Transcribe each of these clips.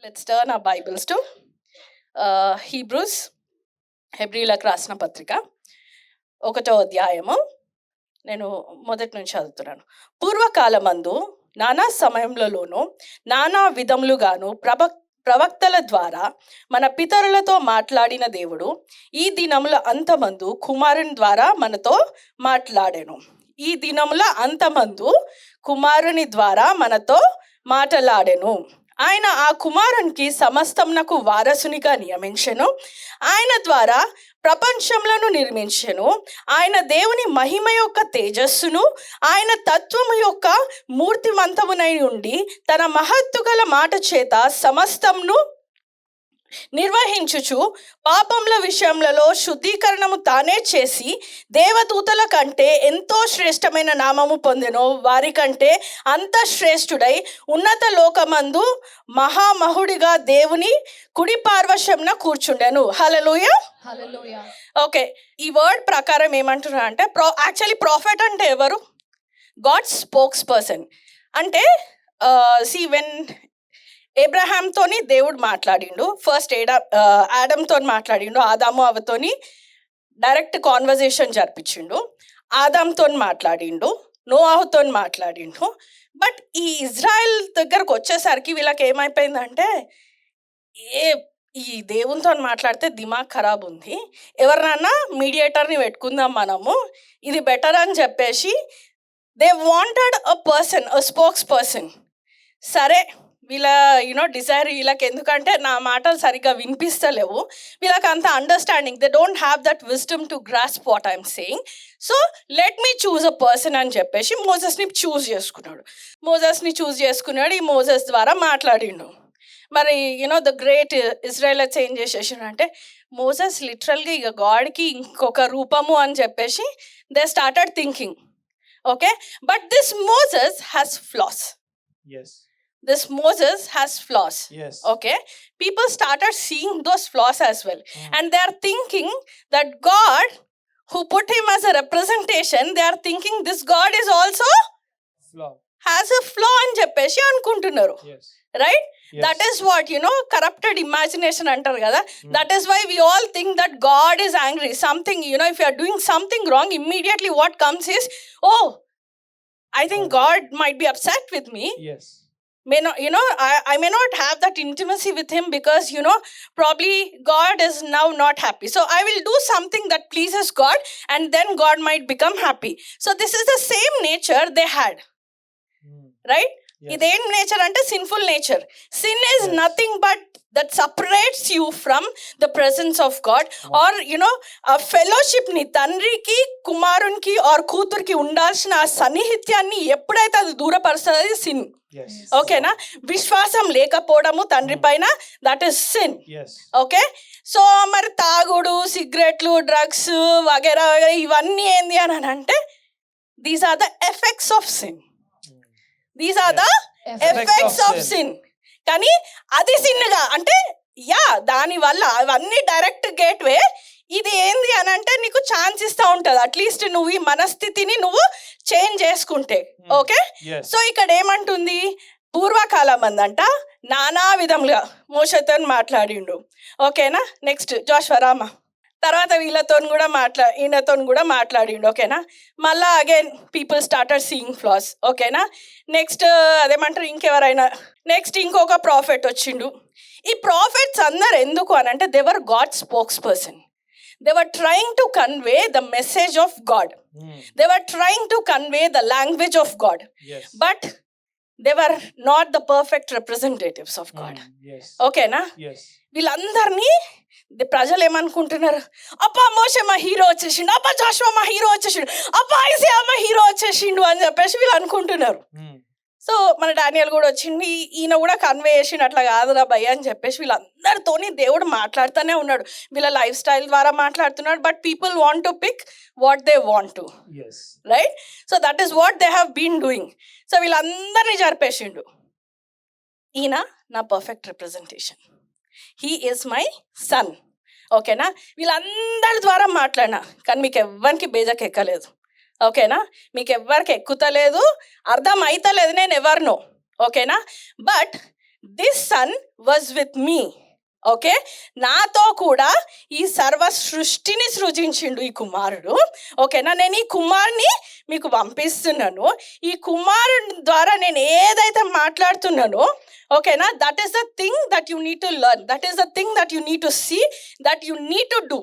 Let's turn our Bibles to Hebrews, హెబ్రీలకు రాసిన పత్రిక 1వ అధ్యాయము. నేను మొదటి నుంచి చదువుతున్నాను. పూర్వకాలమందు నానా సమయములలోనూ నానా విధములుగాను ప్రవక్తల ద్వారా మన పితరులతో మాట్లాడిన దేవుడు ఈ దినముల అంతమందు కుమారుని ద్వారా మనతో మాట్లాడెను. ఈ దినముల అంతమందు కుమారుని ద్వారా మనతో మాట్లాడెను. ఆయన ఆ కుమారునికి సమస్తమునకు వారసునిగా నియమించెను. ఆయన ద్వారా ప్రపంచములను నిర్మించెను. ఆయన దేవుని మహిమ యొక్క తేజస్సును, ఆయన తత్వము యొక్క మూర్తిమంతమునై ఉండి తన మహత్తు గల మాట చేత సమస్తమును నిర్వహించుచు పాపముల విషయములలో శుద్ధీకరణము తానే చేసి దేవదూతల కంటే ఎంతో శ్రేష్టమైన నామము పొందెను. వారి కంటే అంత శ్రేష్ఠుడై ఉన్నత లోకమందు మహామహుడిగా దేవుని కుడి పార్వశంన కూర్చుండెను. హల్లెలూయా. ఓకే, ఈ వర్డ్ ప్రకారం ఏమంటున్నారు అంటే యాక్చువల్లీ ప్రాఫెట్ అంటే ఎవరు? God spokes person. అంటే వెన్ ఏబ్రహాంతోని దేవుడు మాట్లాడిండు. ఫస్ట్ ఆడంతో మాట్లాడిండు. ఆదాము అవతోని డైరెక్ట్ కాన్వర్జేషన్ జరిపించిండు. ఆదాంతో మాట్లాడిండు, నోవాహుతో మాట్లాడిండు. బట్ ఈ ఇజ్రాయెల్ దగ్గరకు వచ్చేసరికి వీళ్ళకి ఏమైపోయిందంటే, ఈ దేవునితో మాట్లాడితే దిమాగ్ ఖరాబ్ ఉంది, ఎవరినన్నా మీడియేటర్ని పెట్టుకుందాం మనము, ఇది బెటర్ అని చెప్పేసి they wanted a person, a spokes person. సరే, వీళ్ళ డిజైర్ వీళ్ళకి, ఎందుకంటే నా మాటలు సరిగ్గా వినిపిస్తలేవు, వీళ్ళకి అంత understanding, they don't have that wisdom to grasp what I'm saying. So let me choose a person అని చెప్పేసి మోజెస్ని చూస్ చేసుకున్నాడు. ఈ మోజెస్ ద్వారా మాట్లాడిండు. మరి ద గ్రేట్ ఇజ్రాయెలైట్స్ ఏం చేసేసాడు అంటే, మోజెస్ లిటరల్గా ఇక గాడ్కి ఇంకొక రూపము అని చెప్పేసి they started thinking. Okay, but this Moses has floss. This Moses has flaws. Yes. Okay, people started seeing those flaws as well. And they are thinking that God who put him as a representation, they are thinking this God is also has a flaw అని చెప్పేసి అనుకుంటున్నారు. Right? Yes. That is what corrupted imagination అంటారు కదా. That is why we all think that God is angry. Something, if you are doing something wrong, immediately what comes is, oh, I think God might be upset with me. Yes. May not, I may not have that intimacy with him because probably God is now not happy, so I will do something that pleases God and then God might become happy. So this is the same nature they had. Right? Iదేం nature అంటే sinful nature. Sin is nothing but that separates you from the presence of God, or ఆ fellowship ని, తండ్రికి కుమారునికి are కూతురికి ఉండాల్సిన ఆ సన్నిహిత్యాన్ని ఎప్పుడైతే అది దూరపరుస్తుంది, సిన్. ఓకేనా? విశ్వాసం లేకపోవడము తండ్రి పైన, that is sin. Okay, so మరి తాగుడు, సిగరెట్లు, డ్రగ్స్ వగేరా ఇవన్నీ ఏంది అని అంటే, these are the effects of sin. These are the effects of sin. కానీ అది సిన్గా అంటే దాని వల్ల అవన్నీ డైరెక్ట్ గేట్వే. ఇది ఏంది అని అంటే నీకు ఛాన్స్ ఇస్తూ ఉంటుంది, అట్లీస్ట్ నువ్వు ఈ మనస్థితిని నువ్వు చేంజ్ చేసుకుంటే. ఓకే, సో ఇక్కడ ఏమంటుంది, పూర్వకాలం అందంట నానా విధములుగా మోషతో మాట్లాడిండు. ఓకేనా? నెక్స్ట్ జోష్వరామ తర్వాత వీళ్ళతో కూడా ఈయనతో కూడా మాట్లాడిండు. ఓకేనా? మళ్ళా again people started seeing floss. ఓకేనా? నెక్స్ట్ అదేమంటారు, ఇంకెవరైనా నెక్స్ట్ ఇంకొక ప్రాఫెట్ వచ్చిండు. ఈ ప్రాఫెట్స్ అందరు ఎందుకు అని అంటే, they were God spokesperson. They were trying to convey the message of God. They were trying to convey the language of God. Yes. But they were not the perfect representatives of God. Yes. Okay na? Yes. వీళ్ళందరినీ ప్రజలు ఏమనుకుంటున్నారు, అబ్బా మోషే మా hero వచ్చేసిండు, అబ్బా జాషువా మా hero వచ్చేసిండు, అబ్బా Isaiah మా hero వచ్చేసిండు అని చెప్పేసి వీళ్ళు అనుకుంటున్నారు. సో మన డానియల్ కూడా వచ్చింది, ఈయన కూడా కన్వే చేసిండు, అట్లా కాదురా భయ్య అని చెప్పేసి వీళ్ళందరితోని దేవుడు మాట్లాడుతూనే ఉన్నాడు. వీళ్ళ లైఫ్ స్టైల్ ద్వారా మాట్లాడుతున్నాడు. But people want to pick what they want to. Right? So that is what they have been doing. So వీళ్ళందరినీ జరిపేసిండు. ఈయన నా perfect representation, he is my son. ఓకేనా? వీళ్ళందరి ద్వారా మాట్లాడినా కానీ మీకు ఎవ్వరికి బేజకి ఎక్కలేదు. ఓకేనా? మీకు ఎవ్వరికి ఎక్కుతలేదు, అర్థం అవుతలేదు నేను ఎవరినో. ఓకేనా? But this son was with me. Okay, నాతో కూడా ఈ సర్వ సృష్టిని సృజించిండు ఈ కుమారుడు. ఓకేనా, నేను ఈ కుమారుని మీకు పంపిస్తున్నాను. ఈ కుమారుని ద్వారా నేను ఏదైతే మాట్లాడుతున్నానో, ఓకేనా, that is the thing that you need to learn, that is the thing that you need to see, that you need to do.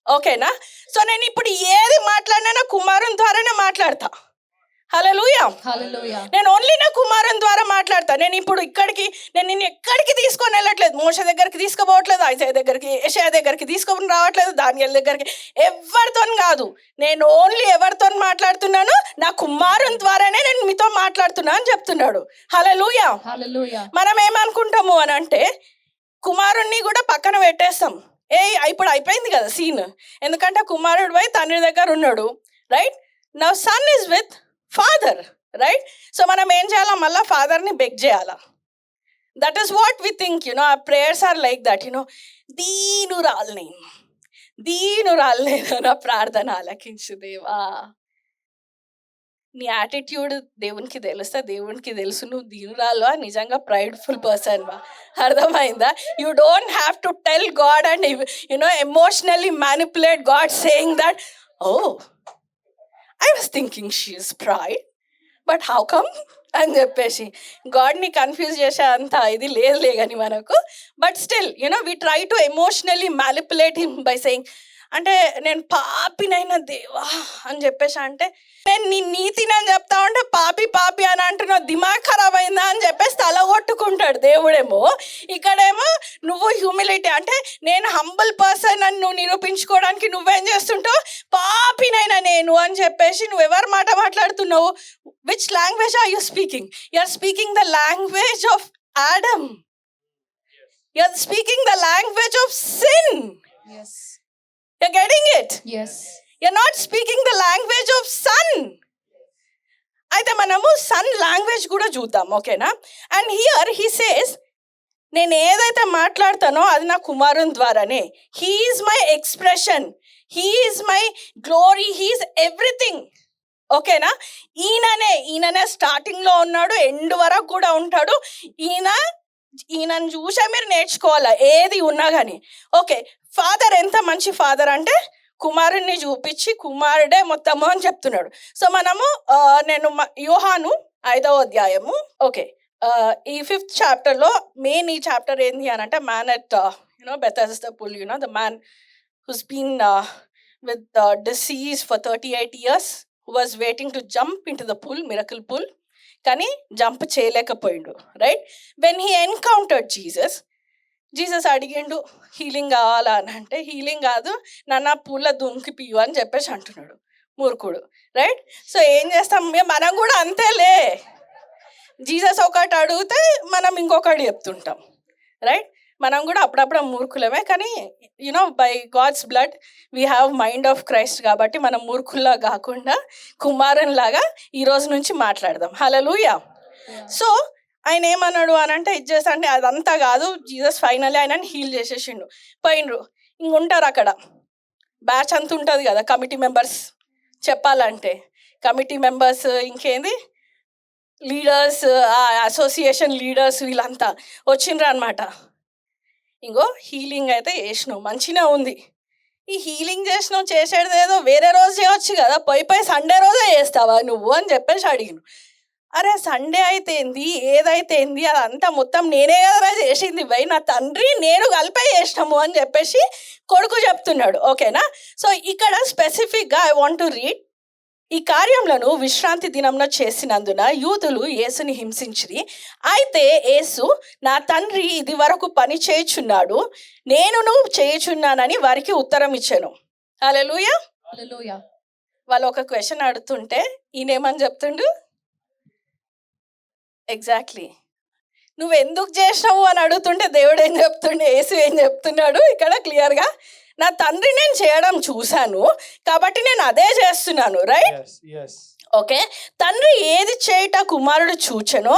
ఓకేనా, సో నేను ఇప్పుడు ఏది మాట్లాడినా కుమారుని ద్వారానే మాట్లాడతా. హల్లెలూయా. హల్లెలూయా. నేను ఓన్లీ నా కుమారుని ద్వారా మాట్లాడతా. నేను ఇప్పుడు నేను నిన్ను ఎక్కడికి తీసుకొని వెళ్ళట్లేదు. మోషే దగ్గరికి తీసుకుపోవట్లేదు, ఐజాయా దగ్గరికి, యెషయా దగ్గరికి తీసుకొని రావట్లేదు, దానియేలు దగ్గరికి, ఎవరితో కాదు. నేను ఓన్లీ ఎవరితో మాట్లాడుతున్నాను, నా కుమారుని ద్వారానే నేను మీతో మాట్లాడుతున్నా అని చెప్తున్నాడు. హల్లెలూయా. హల్లెలూయా. మనం ఏమనుకుంటాము అని అంటే కుమారుణ్ణి కూడా పక్కన పెట్టేస్తాం. ఇప్పుడు అయిపోయింది కదా సీన్, ఎందుకంటే కుమారుడు పోయి తండ్రి దగ్గర ఉన్నాడు, right. Now son is with father, right. So మనం ఏం చేయాలా, మళ్ళీ ఫాదర్ని బెగ్ చేయాలా. That is what we think, you know our prayers are like that, you know. దీనురాల్ని నా ప్రార్థన ఆలకించు దేవా. నీ యాటిట్యూడ్ దేవునికి తెలుస్తా, దేవునికి తెలుసు నువ్వు దీనురాలువా, నిజంగా ప్రైడ్ఫుల్ పర్సన్ వా. అర్థమైందా? You don't have to tell God and you know emotionally manipulate God saying that, oh I was thinking she is pride, but how come అని చెప్పేసి గాడ్ని కన్ఫ్యూజ్ చేసే అంత ఇది లేదులే కానీ మనకు. But still you know we try to emotionally manipulate him by saying, అంటే నేను పాపినైనా దేవా అని చెప్పేసి, అంటే నేను నీ నీతిని అని చెప్తా ఉంటే పాపి అని అంటున్నావు, దిమాగ్ ఖరాబ్ అయిందా అని చెప్పేసి తల కొట్టుకుంటాడు దేవుడేమో. ఇక్కడేమో నువ్వు హ్యూమిలిటీ, అంటే నేను హంబుల్ పర్సన్ అని నువ్వు నిరూపించుకోవడానికి నువ్వేం చేస్తుంటావు, పాపినైనా నేను అని చెప్పేసి నువ్వు ఎవరి మాట మాట్లాడుతున్నావు. Which language are you speaking? You are speaking the language of Adam. You are speaking the language of sin. Yes. You're getting it? Yes. You're not speaking the language of son. అయితే మనము sun language కూడా చూద్దాం, ఓకేనా. And here he says, నేను ఏదైతే మాట్లాడతానో అది నా కుమారుని ద్వారానే. He is my expression, he is my glory, he is everything. ఓకేనా, ఈయననే స్టార్టింగ్లో ఉన్నాడు, ఎండ్ వరకు కూడా ఉంటాడు. ఈయనను చూసే మీరు నేర్చుకోవాలా ఏది ఉన్నా కానీ. ఓకే, ఫాదర్ ఎంత మంచి ఫాదర్ అంటే కుమారుణ్ణి చూపించి కుమారుడే మొత్తము అని చెప్తున్నాడు. సో మనము నేను యోహాను 5వ అధ్యాయము, ఓకే, ఈ 5th చాప్టర్లో మెయిన్ ఈ చాప్టర్ ఏంది అని అంటే, man at Bethesda pool, the man who's been with disease for 38 years, who was waiting to jump into the pool, miracle pool, కానీ జంప్ చేయలేకపోయిండు, right. When he encountered Jesus అడిగిండు healing కావాలా అని అంటే, హీలింగ్ కాదు నన్ను పూల దుంకిపియు అని చెప్పేసి అంటున్నాడు మూర్ఖుడు, రైట్. సో ఏం చేస్తాం మనం కూడా అంతేలే, జీసస్ ఒకటి అడిగితే మనం ఇంకొకటి చెప్తుంటాం, రైట్. మనం కూడా అప్పుడప్పుడు మూర్ఖులమే, కానీ you know by God's blood we have mind of Christ కాబట్టి మనం మూర్ఖుల్లా కాకుండా కుమారునిలాగా ఈ రోజు నుంచి మాట్లాడదాం. హల్లెలూయా. సో ఆయన ఏమన్నాడు అని అంటే, ఇది చేస్తా అంటే అదంతా కాదు, జీసస్ ఫైనల్లీ ఆయనని హీల్ చేసేసిండు. పోయినరు ఇంకొంటారు అక్కడ, బ్యాచ్ అంత ఉంటుంది కదా కమిటీ మెంబర్స్, చెప్పాలంటే కమిటీ మెంబర్స్, ఇంకేంది లీడర్స్, అసోసియేషన్ లీడర్స్, వీళ్ళంతా వచ్చిండ్రు అనమాట. ఇంకో హీలింగ్ అయితే చేసినావు, మంచిగా ఉంది. ఈ హీలింగ్ చేసేది ఏదో వేరే రోజు చేయవచ్చు కదా, పోయి సండే రోజే చేస్తావా నువ్వు అని చెప్పేసి అడిగిను. అరే సండే అయితే ఏంది, ఏదైతే ఏంది, అదంతా మొత్తం నేనే కదా చేసింది, పోయి నా తండ్రి నేను కలిపే చేసినాము అని చెప్పేసి కొడుకు చెప్తున్నాడు, ఓకేనా. సో ఇక్కడ స్పెసిఫిక్గా ఐ వాంట్ టు రీడ్, ఈ కార్యములను విశ్రాంతి దినంలో చేసినందున యూదులు యేసుని హింసించిరి. అయితే యేసు, నా తండ్రి ఇది వరకు పని చేయుచున్నాడు, నేనును చేయుచున్నానని వారికి ఉత్తరం ఇచ్చాను. హల్లెలూయా. హల్లెలూయా. వాళ్ళు ఒక క్వశ్చన్ అడుగుతుంటే ఈయనేమని చెప్తుండు, ఎగ్జాక్ట్లీ నువ్వు ఎందుకు చేసినావు అని అడుగుతుంటే దేవుడు ఏం చెప్తుండే, యేసు ఏం చెప్తున్నాడు ఇక్కడ క్లియర్గా, నా తండ్రి నేను చేయడం చూశాను కాబట్టి నేను అదే చేస్తున్నాను, రైట్. ఓకే, తండ్రి ఏది చేయుట కుమారుడు చూచెనో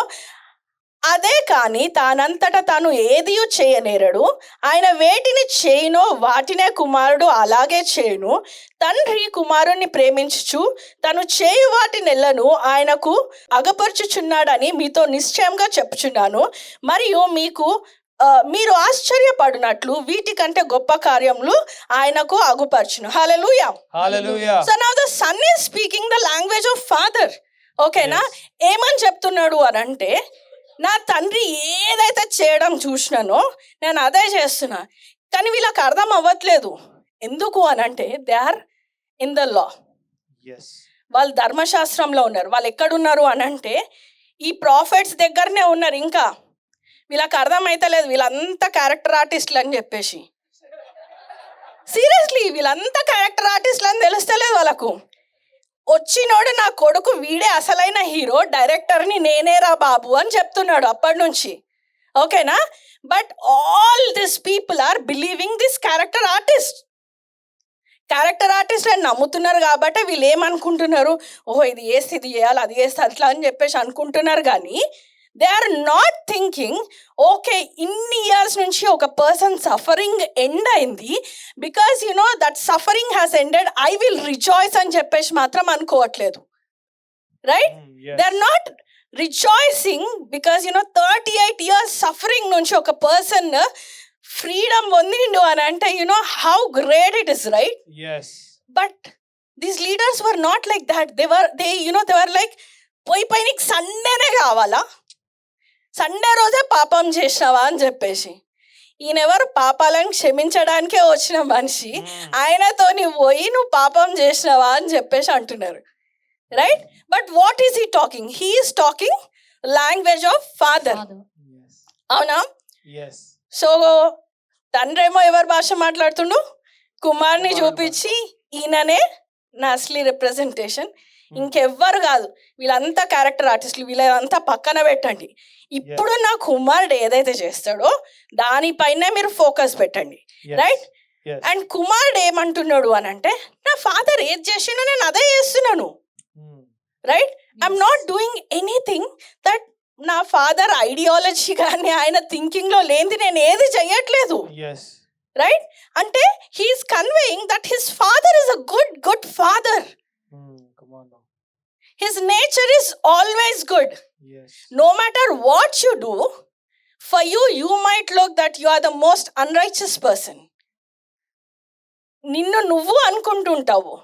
అదే కానీ తానంతట తాను ఏది చేయనేరడు. ఆయన వేటిని చేయునో వాటినే కుమారుడు అలాగే చేయును. తండ్రి కుమారుణ్ణి ప్రేమించుచు తను చేయు వాటినెల్లను ఆయనకు అగపరుచుచున్నాడని మీతో నిశ్చయంగా చెప్పుచున్నాను. మరియు మీరు ఆశ్చర్యపడినట్లు వీటికంటే గొప్ప కార్యములు ఆయనకు అగుపరచును. హల్లెలూయా. Hallelujah. So now the sun is speaking the language of father. ఓకేనా? ఏమని చెప్తున్నాడు అని అంటే, నా తండ్రి ఏదైతే చేయడం చూసినానో నేను అదే చేస్తున్నా. కానీ వీళ్ళకి అర్థం అవ్వట్లేదు. ఎందుకు అని అంటే they are in the law. Yes. వాళ్ళు ధర్మశాస్త్రంలో ఉన్నారు. వాళ్ళు ఎక్కడున్నారు అని అంటే ఈ ప్రాఫిట్స్ దగ్గరనే ఉన్నారు. ఇంకా వీళ్ళకి అర్థమైతలేదు వీళ్ళంతా క్యారెక్టర్ ఆర్టిస్టులు అని చెప్పేసి. సీరియస్లీ వీళ్ళంతా క్యారెక్టర్ ఆర్టిస్టులు అని తెలుస్తలేదు వాళ్ళకు. వచ్చినోడు నా కొడుకు వీడే అసలైన హీరో, డైరెక్టర్ని నేనేరా బాబు అని చెప్తున్నాడు అప్పటి నుంచి. ఓకేనా? But all this people are believing this character artist అని నమ్ముతున్నారు. కాబట్టి వీళ్ళు ఏమనుకుంటున్నారు, ఓహో ఇది వేస్తే ఇది చేయాలి, అది వేస్తే అట్లా అని చెప్పేసి అనుకుంటున్నారు. కానీ they are not thinking, okay ఇన్ని ఇయర్స్ నుంచి ఒక పర్సన్ సఫరింగ్ ఎండ్ అయింది, because that suffering has ended, I will rejoice అని చెప్పేసి మాత్రం అనుకోవట్లేదు. Right? Yes. They are not rejoicing because 38 years suffering నుంచి ఒక పర్సన్ ఫ్రీడమ్ పొందిండు అని అంటే how great it is, right? Yes. But these leaders were not like that. They were like పోయి నీకు సండేనే కావాలా, సండే రోజే పాపం చేసినావా అని చెప్పేసి. ఈయనెవరు? పాపాలను క్షమించడానికే వచ్చిన మనిషి. ఆయనతో పోయి నువ్వు పాపం చేసినావా అని చెప్పేసి అంటున్నారు. Right? But what is he talking? He is talking language of father. Yes. అవునా? Yes. సో తండ్రేమో ఎవరి భాష మాట్లాడుతుండు? కుమార్ని చూపించి ఈయననే నా అసలీ రిప్రజెంటేషన్, ఇంకెవ్వరు కాదు, వీళ్ళంతా క్యారెక్టర్ ఆర్టిస్టులు, వీళ్ళంతా పక్కన పెట్టండి. ఇప్పుడు నా కుమారుడు ఏదైతే చేస్తాడో దానిపైనే మీరు ఫోకస్ పెట్టండి. Yes. రైట్? Yes. అండ్ కుమారుడు ఏమంటున్నాడు అని అంటే, నా ఫాదర్ ఏది చేసిండో నేను అదే చేస్తున్నాను. Right? I'm not doing anything that నా ఫాదర్ ఐడియాలజీ కానీ ఆయన థింకింగ్లో లేనిది నేను ఏది చెయ్యట్లేదు. Yes. రైట్? అంటే he's conveying that his father is a good father. Come on now. His nature is always good. Yes. No matter what you do, for you might look that you are the most unrighteous person. నిన్ను నువ్వు అనుకుంటుంటావు,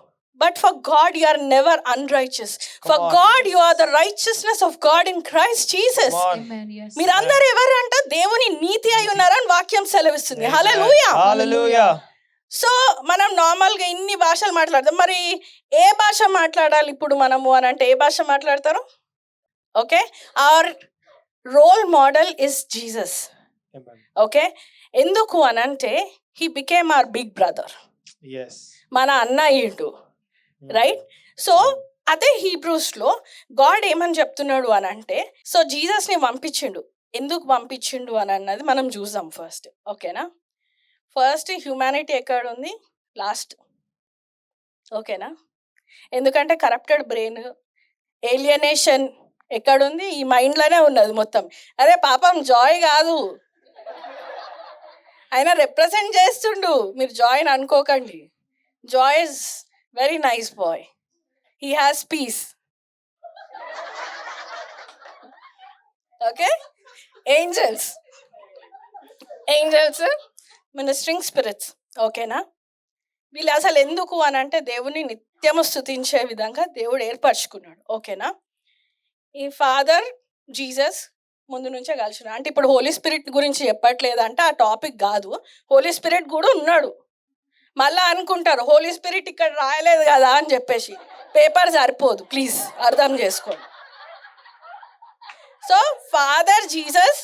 but for God you are never unrighteous. For God you are the righteousness of God in Christ Jesus. Come on. Amen. Yes. మీరందరూ ఎవరంటే దేవుని నీతి అయి ఉన్నారని వాక్యం సెలవిస్తుంది. హల్లెలూయా. Hallelujah. So మనం నార్మల్గా ఇన్ని భాషలు మాట్లాడతాం. మరి ఏ భాష మాట్లాడాలి ఇప్పుడు మనము అని అంటే ఏ భాష మాట్లాడతారు? Okay, our role model is Jesus. Amen. Okay, ఎందుకు అని అంటే he became our big brother. Yes. మన అన్న అయ్యిండు. రైట్? సో అదే హీబ్రూస్లో గాడ్ ఏమని చెప్తున్నాడు అని అంటే, సో జీసస్ని పంపించిండు. ఎందుకు పంపించిండు అని అన్నది మనం చూసాం ఫస్ట్. ఓకేనా? ఫస్ట్ హ్యూమానిటీ ఎక్కడ ఉంది? లాస్ట్. ఓకేనా? ఎందుకంటే కరప్టెడ్ బ్రెయిన్, ఏలియనేషన్ ఎక్కడుంది? ఈ మైండ్లోనే ఉన్నది మొత్తం. అదే పాపం జాయ్ కాదు, ఆయన రిప్రజెంట్ చేస్తుండు. మీరు జాయ్ అని అనుకోకండి. Joy is very nice boy. He has peace. Okay? Angels ministering spirits. ఓకేనా? వీళ్ళు అసలు ఎందుకు అని అంటే దేవుని నిత్యము స్తుతించే విధంగా దేవుడు ఏర్పరచుకున్నాడు. ఓకేనా? ఈ ఫాదర్ జీసస్ ముందు నుంచే కలిసిన అంటే ఇప్పుడు హోలీ స్పిరిట్ గురించి చెప్పట్లేదంటే ఆ టాపిక్ కాదు. హోలీ స్పిరిట్ కూడా ఉన్నాడు. మళ్ళీ అనుకుంటారు హోలీ స్పిరిట్ ఇక్కడ రాయలేదు కదా అని చెప్పేసి. పేపర్ సరిపోదు, ప్లీజ్ అర్థం చేసుకోండి. So father Jesus,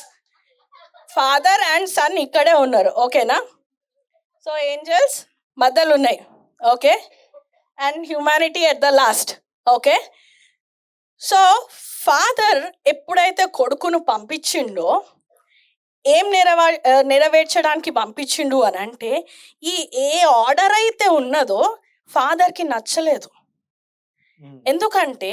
father and son ఇక్కడే ఉన్నారు. ఓకేనా? సో ఏంజల్స్ మధ్యలో ఉన్నాయి. Okay? And humanity at the last. Okay? So father ఎప్పుడైతే కొడుకును పంపించిండో ఏం నెరవేర్చడానికి పంపించిండు అని అంటే, ఈ ఏ ఆర్డర్ అయితే ఉన్నదో ఫాదర్కి నచ్చలేదు. ఎందుకంటే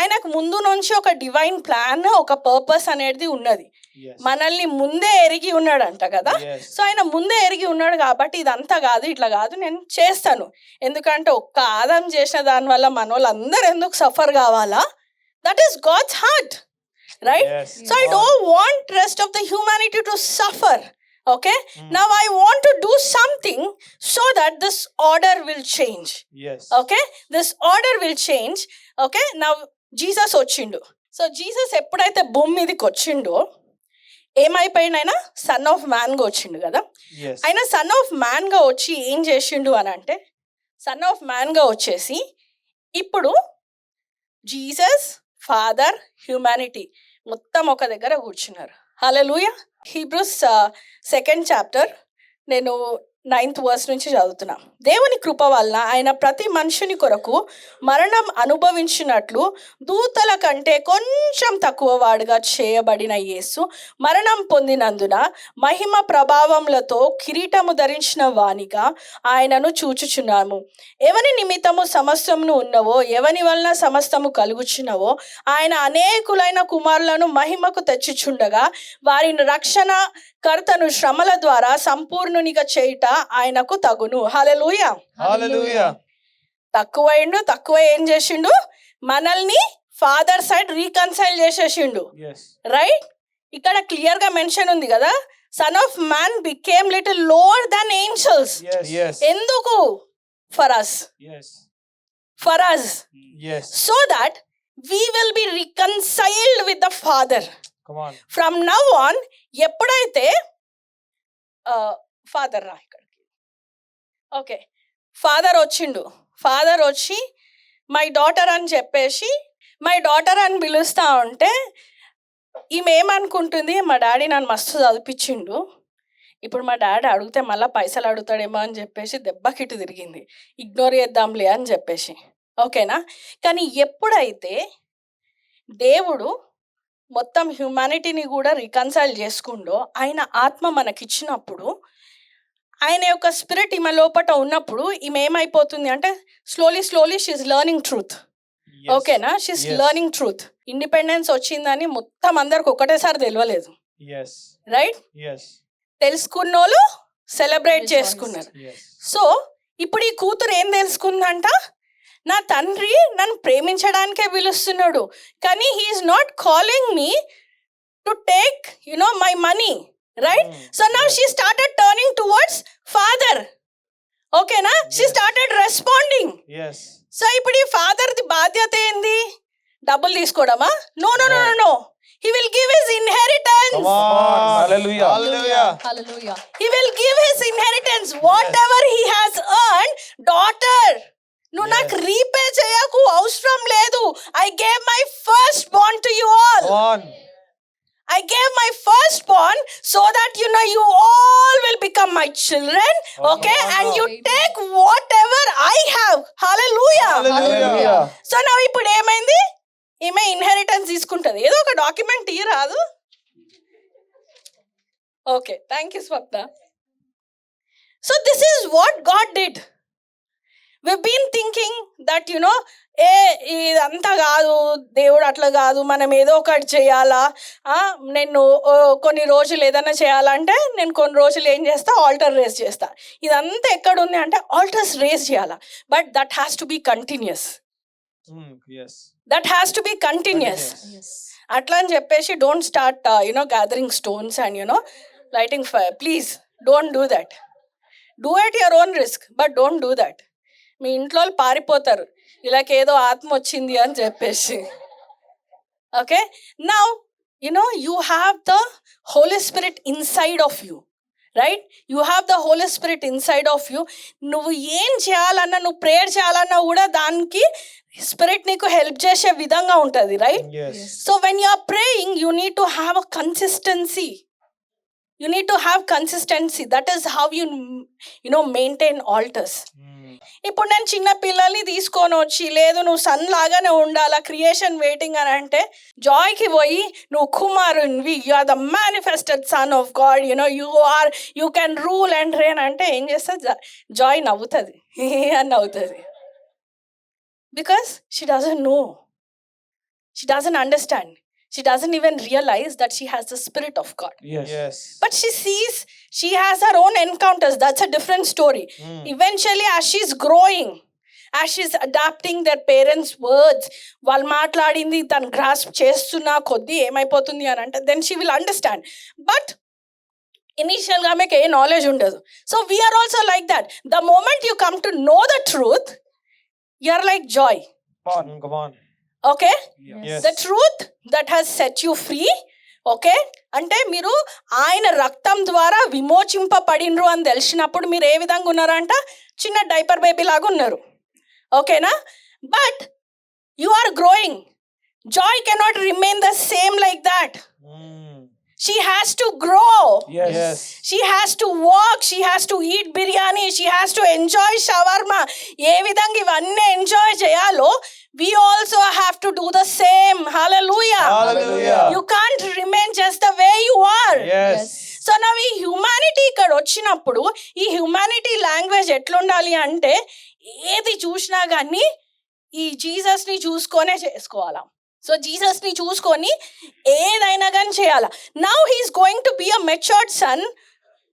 ఆయనకు ముందు నుంచి ఒక డివైన్ ప్లాన్, ఒక పర్పస్ అనేది ఉన్నది. Yes. మనల్ని ముందే ఎరిగి ఉన్నాడంట కదా. Yes. సో ఆయన ముందే ఎరిగి ఉన్నాడు కాబట్టి ఇదంతా కాదు, ఇట్లా కాదు, నేను చేస్తాను. ఎందుకంటే ఒక్క ఆదాం చేసిన దానివల్ల మన వాళ్ళందరూ ఎందుకు సఫర్ కావాలా? That is God's heart, right? Yes. So I don't want rest of the humanity to suffer. Okay? Now I want to do something so that this order will change. Yes. Okay? This order will change. Okay? Now Jesus వచ్చిండు. So Jesus ఎప్పుడైతే భూమి మీదకి వచ్చిండో ఏమైపోయిండు? ఆయన son of మ్యాన్గా వచ్చిండు కదా. Yes. ఆయన son of మ్యాన్గా వచ్చి ఏం చేసిండు అని అంటే, సన్ ఆఫ్ మ్యాన్గా వచ్చేసి ఇప్పుడు జీసస్, ఫాదర్, హ్యూమానిటీ మొత్తం ఒక దగ్గర కూర్చున్నారు. హల్లెలూయా. హీబ్రూస్ 2nd chapter నేను 9th verse నుంచి చదువుతున్నా. దేవుని కృప వలన ఆయన ప్రతి మనుషుని కొరకు మరణం అనుభవించినట్లు దూతల కంటే కొంచెం తక్కువ వాడుగా చేయబడిన యేసు మరణం పొందినందున మహిమ ప్రభావములతో కిరీటము ధరించిన వానిగా ఆయనను చూచుచున్నాము. ఎవని నిమిత్తము సమస్తమును ఉన్నవో, ఎవని వలన సమస్తము కలుగుచున్నవో ఆయన అనేకులైన కుమారులను మహిమకు తెచ్చుచుండగా వారిని రక్షణ కర్తను శ్రమల ద్వారా సంపూర్ణునిగా చేయుట ఆయనకు తగును. హల్లెలూయా. Hallelujah. తక్కువ ఏం చేసిండు? మనల్ని ఫాదర్ సైడ్ రీకన్సైల్ చేసేసిండు, Yes. రైట్? ఇక్కడ క్లియర్ గా మెన్షన్ ఉంది కదా, son of man became little lower than angels. Yes. Yes. ఎందుకు? For us, Yes. For us, Yes. So that we will be reconciled with the father. Come on. From now on ఎప్పుడైతే father రా ఇక్కడికి, okay, father వచ్చిండు. Father వచ్చి my daughter అని చెప్పేసి my daughter అని పిలుస్తా ఉంటే ఈమె ఏమనుకుంటుంది, మా డాడీ నన్ను మస్తు చదివించిండు, ఇప్పుడు మా డాడీ అడిగితే మళ్ళీ పైసలు అడుగుతాడేమో అని చెప్పేసి దెబ్బకిట్టు తిరిగింది, ఇగ్నోర్ చేద్దాంలే అని చెప్పేసి. ఓకేనా? కానీ ఎప్పుడైతే దేవుడు మొత్తం హ్యూమానిటీని కూడా రికన్సైల్ చేసుకుండో, ఆయన ఆత్మ మనకిచ్చినప్పుడు, ఆయన యొక్క స్పిరిట్ ఈమె లోపట ఉన్నప్పుడు ఈమె ఏమైపోతుంది అంటే slowly she's learning truth. Yes. ఓకేనా? She's Yes. Learning truth. Independence వచ్చిందని మొత్తం అందరికి ఒకటేసారి తెలియలేదు, Yes. రైట్? Yes. తెలుసుకున్నోళ్ళు సెలబ్రేట్ చేసుకున్నారు. Yes. సో ఇప్పుడు ఈ కూతురు ఏం తెలుసుకుందంట, నా తండ్రి నన్ను ప్రేమించడానికే పిలుస్తున్నాడు, కానీ he is not calling me to take my money, right? So now she started turning towards father. ఓకేనా? She started responding. Yes. So ఇప్పుడు ఈ ఫాదర్ది బాధ్యత ఏంది? డబ్బులు తీసుకోవడమా? No no no no no. He will give his inheritance. Come on. Hallelujah. Hallelujah. Hallelujah. He will give his inheritance. Whatever he has earned, daughter, నువ్వు Yes. నాకు repay చేయకు, అవసరం లేదు. I gave my firstborn to you all. Come on. I gave my firstborn so that you all will become my children. Okay? And you take whatever I have. Hallelujah. Hallelujah. So నా ఇప్పుడు ఏమైంది? ఈమె inheritance తీసుకుంటుంది. ఏదో ఒక document రాదు. Okay, thank you Swapna. So this is what God did. we've been thinking that ఇదంతా కాదు, దేవుడు అట్లా కాదు, మనం ఏదో ఒకటి చేయాలా, నేను కొన్ని రోజులు ఏదైనా చేయాలంటే నేను కొన్ని రోజులు ఏం చేస్తా, ఆల్టర్ రేస్ చేస్తా. ఇదంతా ఎక్కడుంది అంటే ఆల్టర్స్ రేస్ చేయాలా, but that has to be continuous. Yes. That has to be continuous. Yes. అట్లా అని చెప్పేసి don't start gathering stones and lighting fire. Please don't do that. Do at your own risk, but don't do that. మీ ఇంట్లో వాళ్ళు పారిపోతారు ఇలాకేదో ఆత్మ వచ్చింది అని చెప్పేసి. Okay, now you have the Holy Spirit inside of you, right? You have the Holy Spirit inside of you. నువ్వు ఏం చేయాలన్నా, నువ్వు ప్రేయర్ చేయాలన్నా కూడా దానికి స్పిరిట్ నీకు హెల్ప్ చేసే విధంగా ఉంటుంది, right? Yes. So when you are praying, you need to have a consistency. You need to have consistency. That is how you maintain altars. ఇప్పుడు నేను చిన్న పిల్లల్ని తీసుకొని వచ్చి, లేదు నువ్వు సన్ లాగానే ఉండాలా, క్రియేషన్ వెయిటింగ్ అని అంటే, జాయ్కి పోయి నువ్వు కుమారునివి, you are the manifested son of God, you can rule and reign అంటే ఏం చేస్తుంది? జాయ్ నవ్వుతుంది అని నవ్వుతుంది. Because she doesn't know. She doesn't understand. She doesn't even realize that she has the Spirit of God. Yes. But she sees, she has her own encounters. That's a different story. Eventually, as she's growing, as she's adapting their parents' words, వాళ్ళు మాట్లాడింది తను grasp చేస్తున్నా కొద్దీ ఏమైపోతుంది అని అంటే then she will understand. But ఇనీషియల్గా ఆమెకు ఏ నాలెడ్జ్ ఉండదు. So we're also like that. The moment you come to know the truth, you are like Joy. Come on. Okay, Yes. The truth that has set you free. Okay, అంటే మీరు ఆయన రక్తం ద్వారా విమోచింపబడినరు అని తెలిసినప్పుడు మీరు ఏ విధంగా ఉన్నారంట? చిన్న డైపర్ బేబీ లాగా ఉన్నారు. ఓకేనా? But you are growing. Joy cannot remain the same like that. She has to grow. Yes. She has to walk. She has to eat biryani. She has to enjoy shawarma. ఏ విధంగా ఇవన్నీ enjoy చేయాలో we also have to do the same. Hallelujah. Hallelujah. You can't remain just the way you are. Yes. So నా ఈ humanity ఇక్కడ వచ్చినప్పుడు ఈ humanity language ఎట్లుండాలి అంటే ఏది చూసినా కానీ ఈ జీసస్ని చూసుకొనే చేసుకోవాలా. సో జీసస్ని చూసుకొని ఏదైనా కానీ చేయాలా. Now he's going to be a matured sun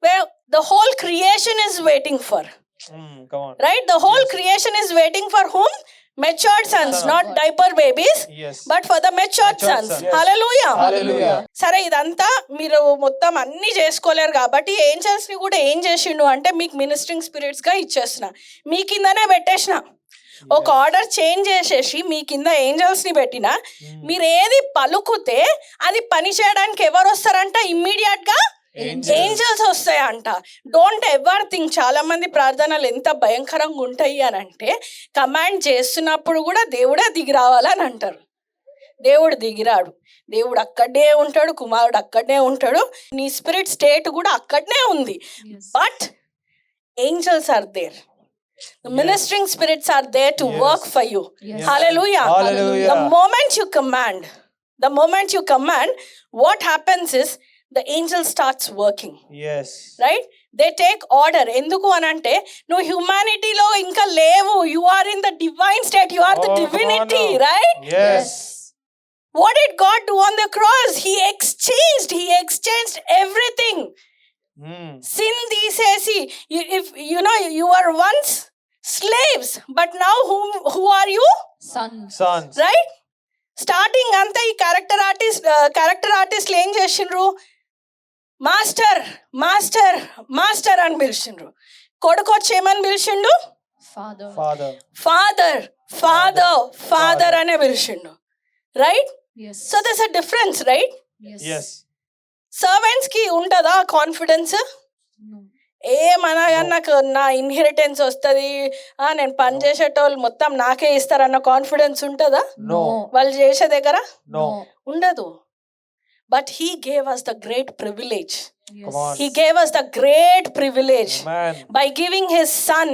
wear the whole creation is waiting for. Come on. Right, the whole creation is waiting for whom? Matured Sons, not diaper babies, Yes. But for the matured Sons. Hallelujah. Hallelujah. సరే, ఇదంతా మీరు మొత్తం అన్ని చేసుకోలేరు కాబట్టి angels ని కూడా ఏం చేసిండు అంటే మీకు మినిస్ట్రింగ్ స్పిరిట్స్ గా ఇచ్చేసిన, మీ కిందనే పెట్టేసిన. ఒక ఆర్డర్ చేంజ్ చేసేసి మీ కింద ఏంజల్స్ ని పెట్టిన, మీరు ఏది పలుకుతే అది పని చేయడానికి ఎవరు వస్తారంట? ఇమ్మీడియట్ గా ఏంజల్స్ వస్తాయంట. Don't ever think. చాలా మంది ప్రార్థనలు ఎంత భయంకరంగా ఉంటాయి అని అంటే కమాండ్ చేస్తున్నప్పుడు కూడా దేవుడే దిగి రావాలని అంటారు. దేవుడు దిగిరాడు. దేవుడు అక్కడే ఉంటాడు, కుమారుడు అక్కడనే ఉంటాడు, నీ స్పిరిట్ స్టేట్ కూడా అక్కడనే ఉంది. But angels are there. The ministering spirits are there to work for you. Yes. Hallelujah. Hallelujah. The moment you command, what happens is the angel starts working. Yes. Right? They take order. Enduku anante no humanity lo inka levu. You are in the divine state. You are the divinity, right? Yes. What did God do on the cross? He exchanged everything. Sin తీసేసి, if you know you were once slaves, but now who are you? Sons. Right? Starting అంతా ఈ character ఆర్టిస్ట్లు ఏం చేసిండ్రు? Master master master అని పిలిచిండ్రు. కొడుకు వచ్చి ఏమని పిలిచిండు? Father. ఫాదర్ ఫాదర్ ఫాదర్ అనే పిలిచిండు. Right? Yes. So that's a difference, right? Yes. Servants కి ఉంటుందా కాన్ఫిడెన్స్? No. ఏమనగా నాకు నా ఇన్హెరిటెన్స్ వస్తుంది, నేను పని చేసేటోళ్ళు మొత్తం నాకే ఇస్తారన్న కాన్ఫిడెన్స్ ఉంటుందా? No. వాళ్ళు చేసే దగ్గర No. ఉండదు. But he gave us the great privilege. Yes. Come on. He gave us the great privilege Man. by giving his son,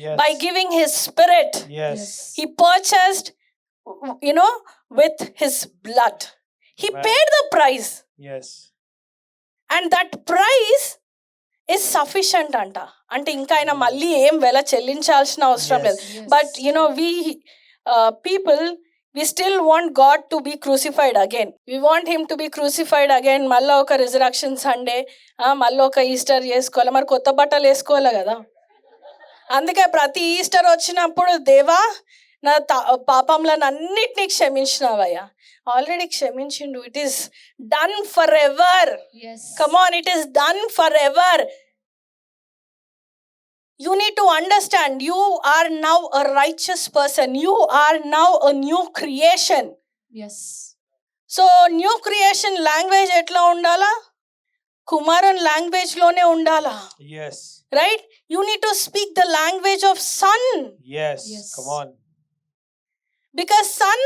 Yes. by giving his spirit. Yes. He purchased, with his blood. He Amen. paid the price, Yes. and that price is sufficient anta. అంటే ఇంకా ఆయన మళ్ళీ ఏం వెల చెల్లించాల్సిన అవసరం లేదు. Yes. But we people, we still want God to be crucified again. We want him to be crucified again. మళ్ళీ ఒక రిజరక్షన్ సండే, మళ్ళీ ఒక ఈస్టర్ చేసుకోవాలి. మరి కొత్త బట్టలు వేసుకోవాలి కదా. అందుకే ప్రతి ఈస్టర్ వచ్చినప్పుడు దేవా నా పాపంలను అన్నిటినీ క్షమించినావయ్యా. ఆల్రెడీ క్షమించిండు. It is done forever. Yes. Come on, it is done forever. You need to understand, you are now a righteous person. You are now a new creation. Yes. So, new creation language etla undala? Kumaran language lone undala. Yes. Right? You need to speak the language of son. Yes. Yes. Come on. Because son,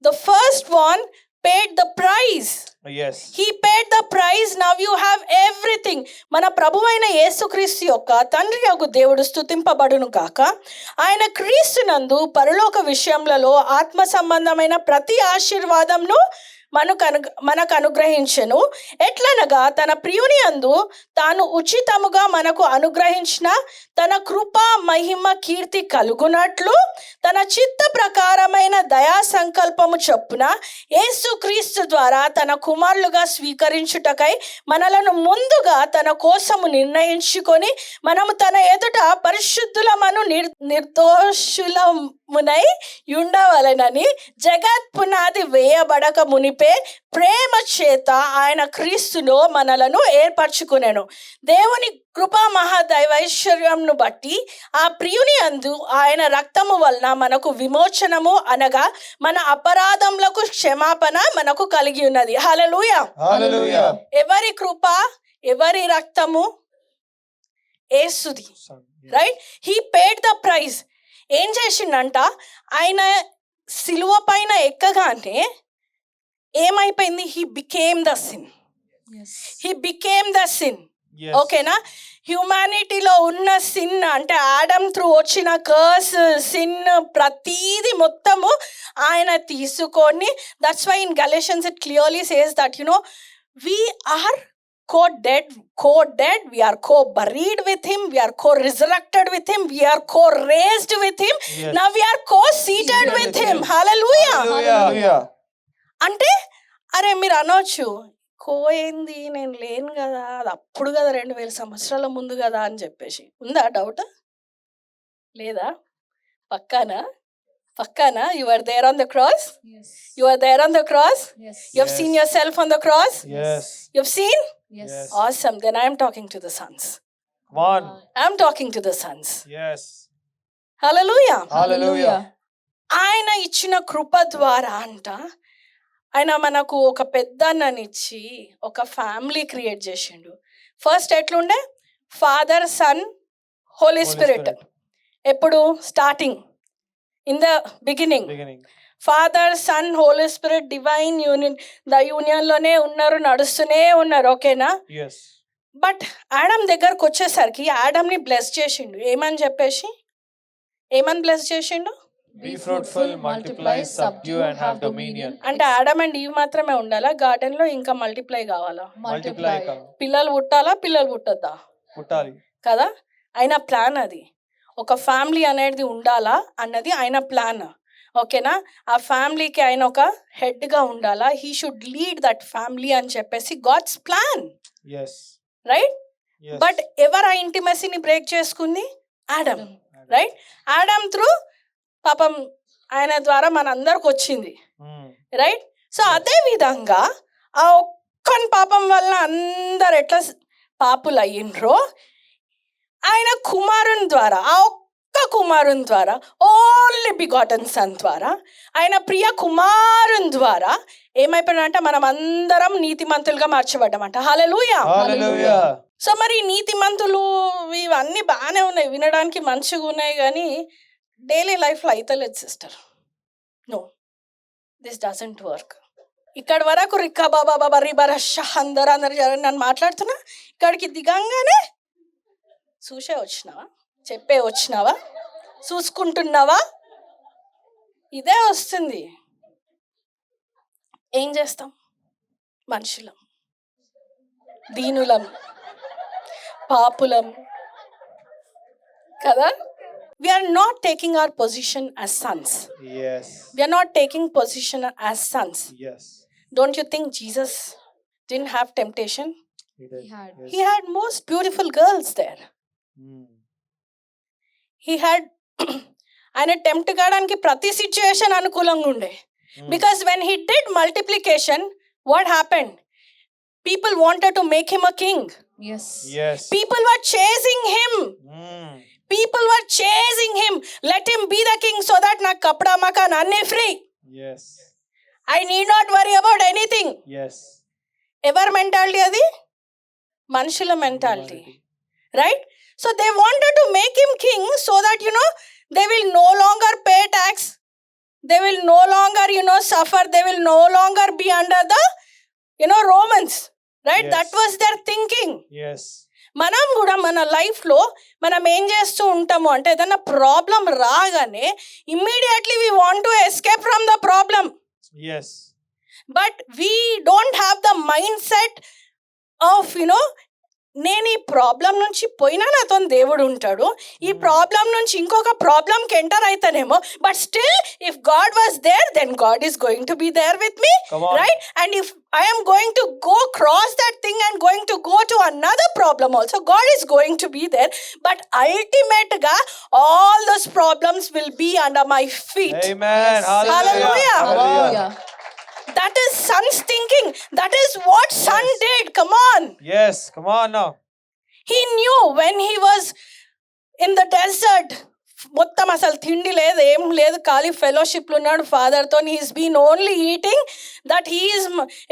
the first one, paid the price. Yes. He paid the price. Now you have everything. మన ప్రభువైన యేసుక్రీస్తు యొక్క తండ్రి యొక్క దేవుడు స్తుతింపబడును కాక. ఆయన క్రీస్తునందు పరలోక విషయములలో ఆత్మ సంబంధమైన ప్రతి ఆశీర్వాదంను మనకు అనుగ్రహించెను. ఎట్లనగా తన ప్రియుని యందు తాను ఉచితముగా మనకు అనుగ్రహించిన తన కృపా మహిమ కీర్తి కలుగునట్లు తన చిత్త ప్రకారమైన దయా సంకల్పము చొప్పున యేసుక్రీస్తు ద్వారా తన కుమారులుగా స్వీకరించుటకై మనలను ముందుగా తన కోసము నిర్ణయించుకొని మనము తన ఎదుట పరిశుద్ధులమను నిర్దోషులమునై ఉండవలెనని జగత్ పునాది వేయబడక మునిపే ప్రేమ చేత ఆయన క్రీస్తులో మనలను ఏర్పరచుకునెను. దేవుని కృపా మహాదైవైశ్వర్యంను బట్టి ఆ ప్రియుని అందు ఆయన రక్తము వలన మనకు విమోచనము అనగా మన అపరాధములకు క్షమాపణ మనకు కలిగి ఉన్నది. హల్లెలూయా. Hallelujah. ఎవరి కృప, ఎవరి రక్తము? యేసుది. Son. Yes. Right, he paid the price. ఏం చేసిండంట, ఆయన సిలువ పైన ఎక్కగానే ఏమైపోయింది? He became the sin. Yes. He became the sin. Yes. ఓకేనా? హ్యూమానిటీలో ఉన్న సిన్ అంటే ఆడమ్ త్రూ వచ్చిన కర్స్, సిన్, ప్రతీది మొత్తము ఆయన తీసుకొని, that's why in Galatians it clearly says that we are co-dead, we are co-buried with him, we are co-resurrected with him, we are co-raised with him. Yes. Now we are co-seated with him. Hallelujah. Hallelujah. అంటే అరే మీరు అనొచ్చు, ఏంది, నేను లేను కదా, అది అప్పుడు కదా 2000 సంవత్సరాల ముందు కదా అని చెప్పేసి. ఉందా డౌట్? లేదా? పక్కానా? You are there on the cross. Yes. You are there on the cross. Yes. You have seen yourself on the cross. Yes. You have seen? Yes. Yes. Awesome. Then I am talking to the sons. Come on. I am talking to the sons. Yes. Hallelujah. Hallelujah. ఆయన ఇచ్చిన కృప ద్వారా అంట, ఆయన మనకు ఒక పెద్దన్ననిచ్చి ఒక family create చేసిండు. ఫస్ట్ ఎట్లుండే? Father, son, Holy Spirit. ఎప్పుడు? Starting, in the beginning. Beginning. Father, son, Holy Spirit divine యూనియన్లోనే ఉన్నారు, నడుస్తూనే ఉన్నారు. ఓకేనా? Yes. బట్ ఆడమ్ దగ్గరకు వచ్చేసరికి ఆడమ్ని బ్లెస్ చేసిండు. ఏమని చెప్పేసి? ఏమని బ్లెస్ చేసిండు? Be fruitful, multiply, subdue, and have dominion. అంటే ఆడమ్ అండ్ ఈవ్ మాత్రమే ఉండాలా గార్డెన్లో? ఇంకా మల్టిప్లై కావాలా? Multiply. పిల్లలు పుట్టాలా? పిల్లలు పుట్టద్దా? పుట్టాలి. కదా? ఆయన ప్లాన్ అది. ఒక ఫ్యామిలీ అనేది ఉండాలా అన్నది ఆయన ప్లాన్. ఓకేనా? ఆ ఫ్యామిలీకి ఆయన ఒక హెడ్గా ఉండాలా, he should lead that family అని చెప్పేసి God's plan. Yes. Right? Yes. But ఎవరు ఆ ఇంటిమసీని బ్రేక్ చేసుకుంది? ఆడమ్. రైట్? ఆడమ్ త్రూ పాపం ఆయన ద్వారా మనందరికి వచ్చింది. రైట్? సో అదే విధంగా ఆ ఒక్కని పాపం వల్ల అందరు ఎట్లా పాపులు అయ్యిండ్రో, ఆయన కుమారుని ద్వారా, ఆ ఒక్క కుమారుని ద్వారా, ఓన్లీ బిగాటన్ సన్ ద్వారా, ఆయన ప్రియ కుమారుని ద్వారా ఏమైపోయినంటే మనం అందరం నీతిమంతులుగా మార్చబడ్డామంట. హల్లెలూయా. Hallelujah. సో మరి నీతిమంతులు ఇవన్నీ బాగానే ఉన్నాయి, వినడానికి మంచిగా ఉన్నాయి, కానీ డైలీ లైఫ్లో అయితలేదు sister. No, this doesn't work. ఇక్కడ వరకు రిక్కా బాబా బాబా రిబర అందరూ నన్ను మాట్లాడుతున్నా, ఇక్కడికి దిగంగానే చూసే వచ్చినావా, చెప్పే వచ్చినావా, చూసుకుంటున్నావా? ఇదే వస్తుంది. ఏం చేస్తాం? మనుషులం, దీనులం, పాపులం కదా. We are not taking our position as sons. Yes. We are not taking position as sons. Yes. Don't you think Jesus didn't have temptation? He did. He had. Yes. He had most beautiful girls there. He had ఆయన tempt కావడానికి ప్రతి situation అనుకూలంగా ఉండే. Because when he did multiplication, what happened? People wanted to make him a king. Yes. Yes. People were chasing him. People were chasing him. Let him be the king so that na kapda makan anne free. Yes. I need not worry about anything. Yes. Ever mentality adi? Manshula mentality. Right? So they wanted to make him king so that, they will no longer pay tax. They will no longer, suffer. They will no longer be under the, Romans. Right? Yes. That was their thinking. Yes. మనం కూడా మన లైఫ్లో మనం ఏం చేస్తూ ఉంటాము అంటే, ఏదైనా ప్రాబ్లం రాగానే immediately we want to escape from the problem. Yes. But we don't have the mindset of, నేను ఈ ప్రాబ్లం నుంచి పోయినా నాతో దేవుడు ఉంటాడు, ఈ ప్రాబ్లం నుంచి ఇంకొక ప్రాబ్లంకి ఎంటర్ అవుతానేమో, but still if God was there then God is going to be there with me, Come on. Right? And if I am going to go cross that thing and going to go to another problem also, God is going to be there, but ultimate ga all those problems will be under my feet. Amen. Hallelujah. Hallelujah. That is son's thinking. That is what son did. Come on. Yes, come on now. He knew when he was in the desert, మొత్తం అసలు తిండి లేదు, ఏం లేదు, ఖాళీ ఫెలోషిప్లో ఉన్నాడు ఫాదర్తో. He's been only eating that he is,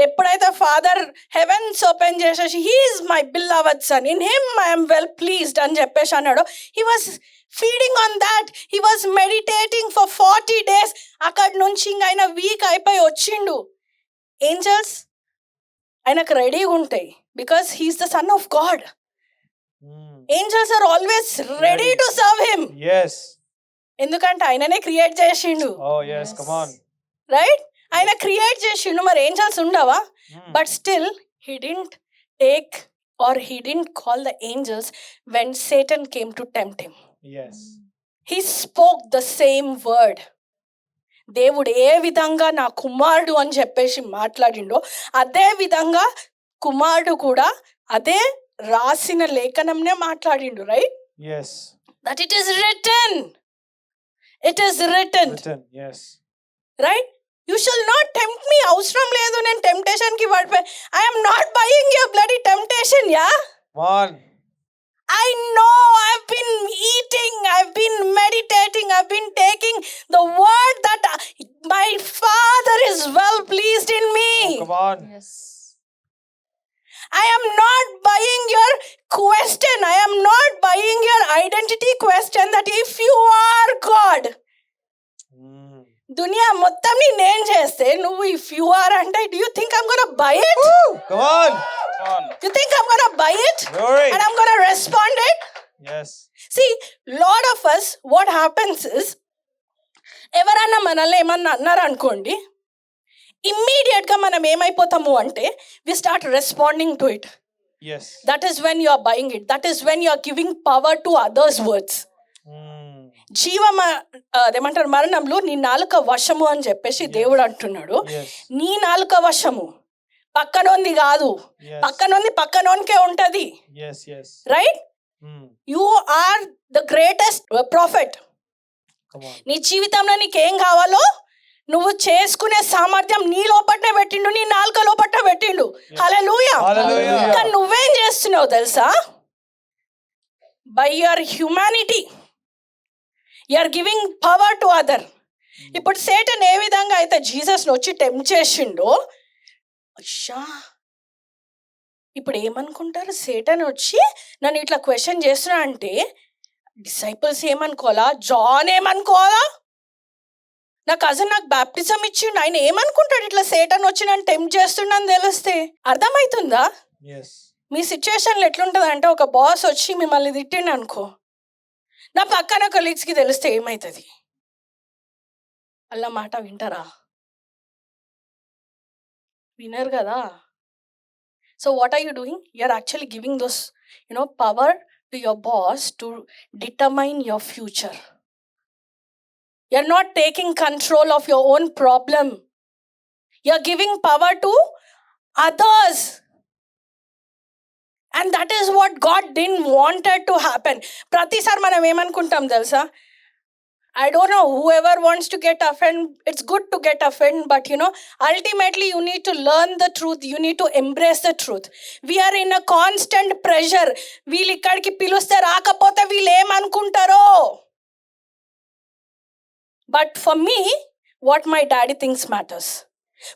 ఎప్పుడైతే ఫాదర్ హెవెన్స్ ఓపెన్ చేసేసి he is my beloved son, in him I'm well pleased అని చెప్పేసి అన్నాడు. He was feeding on that, he was meditating for 40 days. అక్కడి నుంచి ఇంక ఆయన వీక్ అయిపోయి వచ్చిండు. ఏంజల్స్ ఆయనకు రెడీగా ఉంటాయి, because he is the son of God. Angels are always ready to serve him, Yes. ఎందుకంటే ఆయననే క్రియేట్ చేసిండు, Oh, yes, come on. Right? ఆయన క్రియేట్ చేసిండు, మరి ఏంజల్స్ ఉండవా? But still he didn't take or he didn't call the angels when Satan came to tempt him. Yes. He spoke the same word. దేవుడు ఏ విధంగా నా కుమారుడు అని చెప్పేసి మాట్లాడిండో అదే విధంగా కుమారుడు కూడా అదే రాసిన లేఖనంనే మాట్లాడిండు, right? Yes. That it is written, it is written, Written. Yes. Right? You shall not tempt me. అవసరం లేదు నేను టెంప్టేషన్కి పడిపోయి. I'm not buying your bloody temptation. Yeah, Come on. I know, I've been eating, I've been meditating, I've been taking the word that my Father is well pleased in me. Come on. Yes. I am not buying your question, I am not buying your identity question that if you are God. దునియా మొత్తం నేను చేస్తే నువ్వు if you are అంటే do you think I'm gonna buy it? Come on. Come on. You think I'm gonna buy it? Glory. And I'm gonna respond it? Yes. See, lot of us, what happens is, ఎవరన్నా మనల్ని ఏమన్నా అన్నారు అనుకోండి, ఇమ్మీడియట్గా మనం ఏమైపోతాము అంటే we start responding to it. Yes. That is when you are buying it, that is when you are giving power to others words. అదేమంటారు, మరణంలో నీ నాలుక వశము అని చెప్పేసి దేవుడు అంటున్నాడు. Yes. నీ నాలుక వశము, పక్కనోంది కాదు, Yes. పక్కనోంది పక్కనోనికే ఉంటది, Yes. Yes. Right? You are the greatest profit. Come on. నీ జీవితంలో నీకేం కావాలో నువ్వు చేసుకునే సామర్థ్యం నీ లోపట్నే పెట్టిండు, నీ నాలుక లోపట్నే పెట్టిండు. హల్లెలూయా. Hallelujah. కానీ నువ్వేం చేస్తున్నావు తెలుసా? By your humanity you are giving power to other. ఇప్పుడు సేటన్ ఏ విధంగా అయితే జీసస్ని వచ్చి టెంప్ట్ చేసిండో, అయ్యా ఇప్పుడు ఏమనుకుంటారు, సేటన్ వచ్చి నన్ను ఇట్లా క్వశ్చన్ చేస్తున్నా అంటే డిసైపుల్స్ ఏమనుకోవాలా, జాన్ ఏమనుకోవాలా, నా కజిన్ నాకు బాప్టిజం ఇచ్చిండు, ఆయన ఏమనుకుంటాడు ఇట్లా సేటన్ వచ్చి నన్ను టెంప్ట్ చేస్తుండని తెలిస్తే? అర్థమవుతుందా? Yes. మీ సిచ్యువేషన్లో ఎట్లుంటుంది అంటే, ఒక బాస్ వచ్చి మిమ్మల్ని తిట్టిండు అనుకో, నా పక్కన కొలీగ్స్కి తెలిస్తే ఏమవుతుంది? అలా మాట వింటారా? వినరు కదా. So what are you doing? You are actually giving those power to your boss to determine your future. You are not taking control of your own problem. You are giving power to others, and that is what God didn't wanted to happen. ప్రతిసారి మనం ఏమనుకుంటాం తెలుసా? I don't know, whoever wants to get offended, it's good to get offended, but ultimately you need to learn the truth, you need to embrace the truth. We are in a constant pressure. వీళ్ళు ఇక్కడికి పిలుస్తే రాకపోతే వీళ్ళు ఏమనుకుంటారో. But for me, what my daddy thinks matters.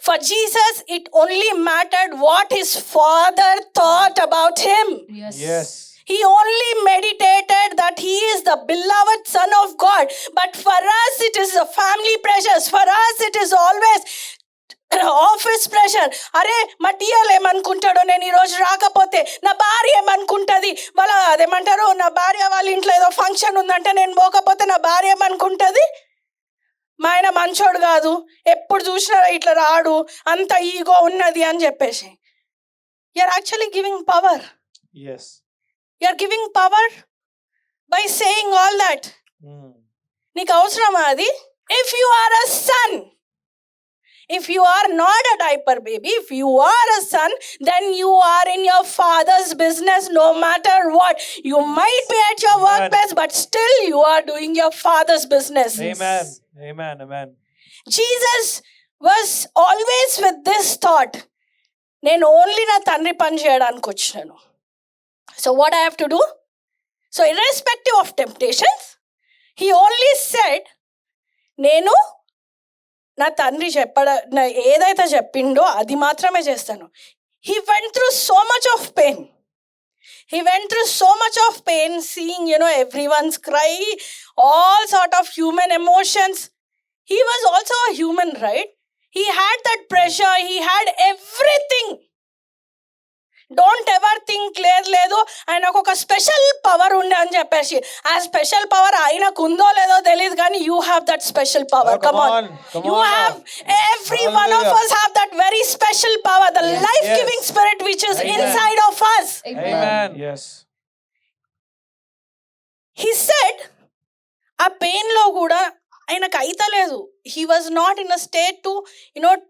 For Jesus, it only mattered what his father thought about him. Yes. Yes. He only meditated that he is the beloved son of God. But for us, it is the family pressures. For us, it is always office pressure. అరే మా TL ఏమనుకుంటాడో, నేను ఈరోజు రాకపోతే నా భార్య ఏమనుకుంటుంది, వాళ్ళ అదేమంటారు, నా భార్య వాళ్ళ ఇంట్లో ఏదో ఫంక్షన్ ఉందంటే నేను పోకపోతే నా భార్య ఏమనుకుంటుంది. మా ఆయన మంచోడు కాదు, ఎప్పుడు చూసినా ఇట్లా రాడు, అంత ఈగో ఉన్నది అని చెప్పేసి. You are actually giving power. Yes. You are giving power by saying all that. Mm. నీకు అవసరమా అది? If you are a son, if you are not a diaper baby, if you are a son, then you are in your father's business no matter what. You might be at your workplace, but still you are doing your father's business. Amen. Amen. Amen. Jesus was always with this thought, నేను only నా తండ్రి పని చేయడానికి వచ్చినాను. So what I have to do? So irrespective of temptations, he only said, నేను నా తండ్రి ఏదైతే చెప్పిండో అది మాత్రమే చేస్తాను. He went through so much of pain. He went through so much of pain, seeing, everyone's cry, all sort of human emotions. He was also a human, right? He had that pressure, he had everything. Don't ever think లేదు ఆయనకు ఒక special power ఉండే అని చెప్పేసి. ఆ special power ఆయనకు ఉందో లేదో తెలియదు, కానీ you have that special power. Oh, come on. You have, every one of us have that very special power, the life-giving spirit which is Amen. inside of us. Amen. Yes. He said, ఆ pain లో కూడా ఆయనకు అయితలేదు. He was not in a state to,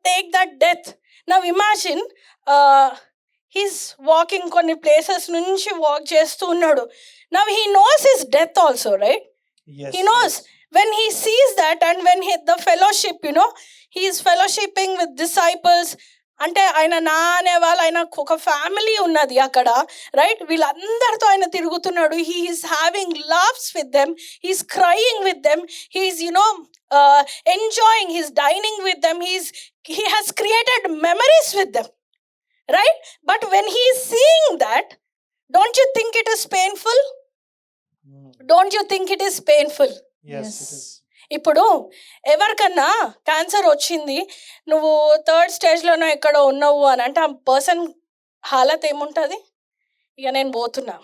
take that death. Now imagine, he's walking కొన్ని places నుంచి walk చేస్తూ ఉన్నాడు. Now he knows his death also, right? Yes. He knows. When he sees that, and when the fellowship, he is fellowshipping with disciples. అంటే ఆయన నా అనే వాళ్ళు, ఆయన ఒక ఫ్యామిలీ ఉన్నది అక్కడ, రైట్? వీళ్ళందరితో ఆయన తిరుగుతున్నాడు. He is having laughs with them, he is crying with them, he is enjoying, he is dining with them, he has created memories with them, right? But when he is seeing that, don't you think it is painful? Mm. Don't you think it is painful? Yes, Yes. it is. ఇప్పుడు ఎవరికన్నా cancer వచ్చింది, నువ్వు 3rd స్టేజ్లోనో ఎక్కడో ఉన్నావు అని అంటే, ఆ person హాలత్ ఏముంటుంది? ఇక నేను పోతున్నా,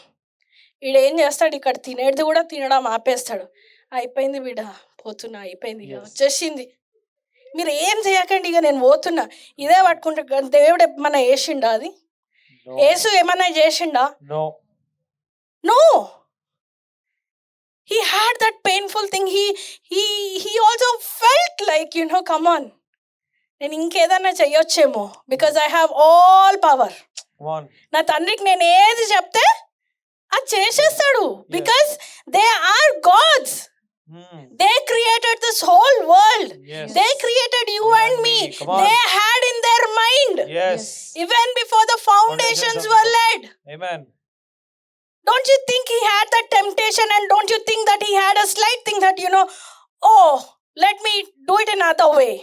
వీడేం చేస్తాడు, ఇక్కడ తినేది కూడా తినడం ఆపేస్తాడు. అయిపోయింది వీడ, పోతున్నా, అయిపోయింది, ఇక Yes. వచ్చేసింది, మీరు ఏం చేయకండి, ఇక నేను పోతున్నా, ఇదే పట్టుకుంటా. దేవుడు ఏమన్నా చేసిండా? అది No. యేసు ఏమన్నా చేసిండా? No. No. He had that painful thing. He also felt like, come on, నేను ఇంకేదన్నా చెయ్యొచ్చేమో, because I have all power. Come on. నా తండ్రికి నేను ఏది చెప్తే అది చేసేస్తాడు, because they are gods. Mm. They created this whole world. Yes. They created you and me. Come on. They had in their mind, Yes. even before the foundations of were the- laid. Amen. Don't you think he had that temptation, and don't you think that he had a slight thing that, oh, let me do it another way?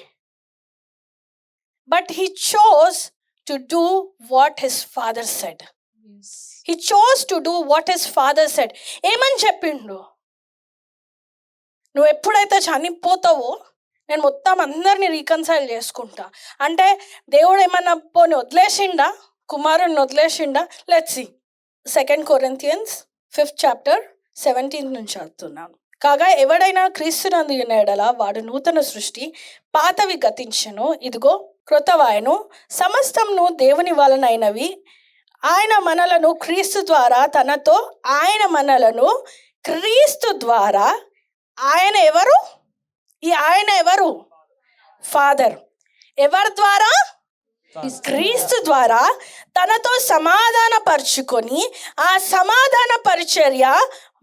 But he chose to do what his father said. Yes. He chose to do what his father said. ఏమని చెప్పిండు? నువ్వు ఎప్పుడైతే చనిపోతావో నేను మొత్తం అందరినీ reconcile చేసుకుంటా అంటే, దేవుడు ఏమన్నా పోని వదిలేసిండా? కుమారుని వదిలేసిండా? Let's see. 2 Corinthians 5th chapter 17 నుంచి చదువుతున్నాను. కాగా ఎవడైనా క్రీస్తునందు ఉన్న యెడల వాడు నూతన సృష్టి, పాతవి గతించెను, ఇదిగో క్రొత్తవాయెను, సమస్తమును దేవుని వలనైనవి. ఆయన మనలను క్రీస్తు ద్వారా తనతో, ఆయన మనలను క్రీస్తు ద్వారా, ఆయన ఎవరు? ఈ ఆయన ఎవరు? ఫాదర్. ఎవరి ద్వారా? క్రీస్తు ద్వారా తనతో సమాధాన పరుచుకొని ఆ సమాధాన పరిచర్య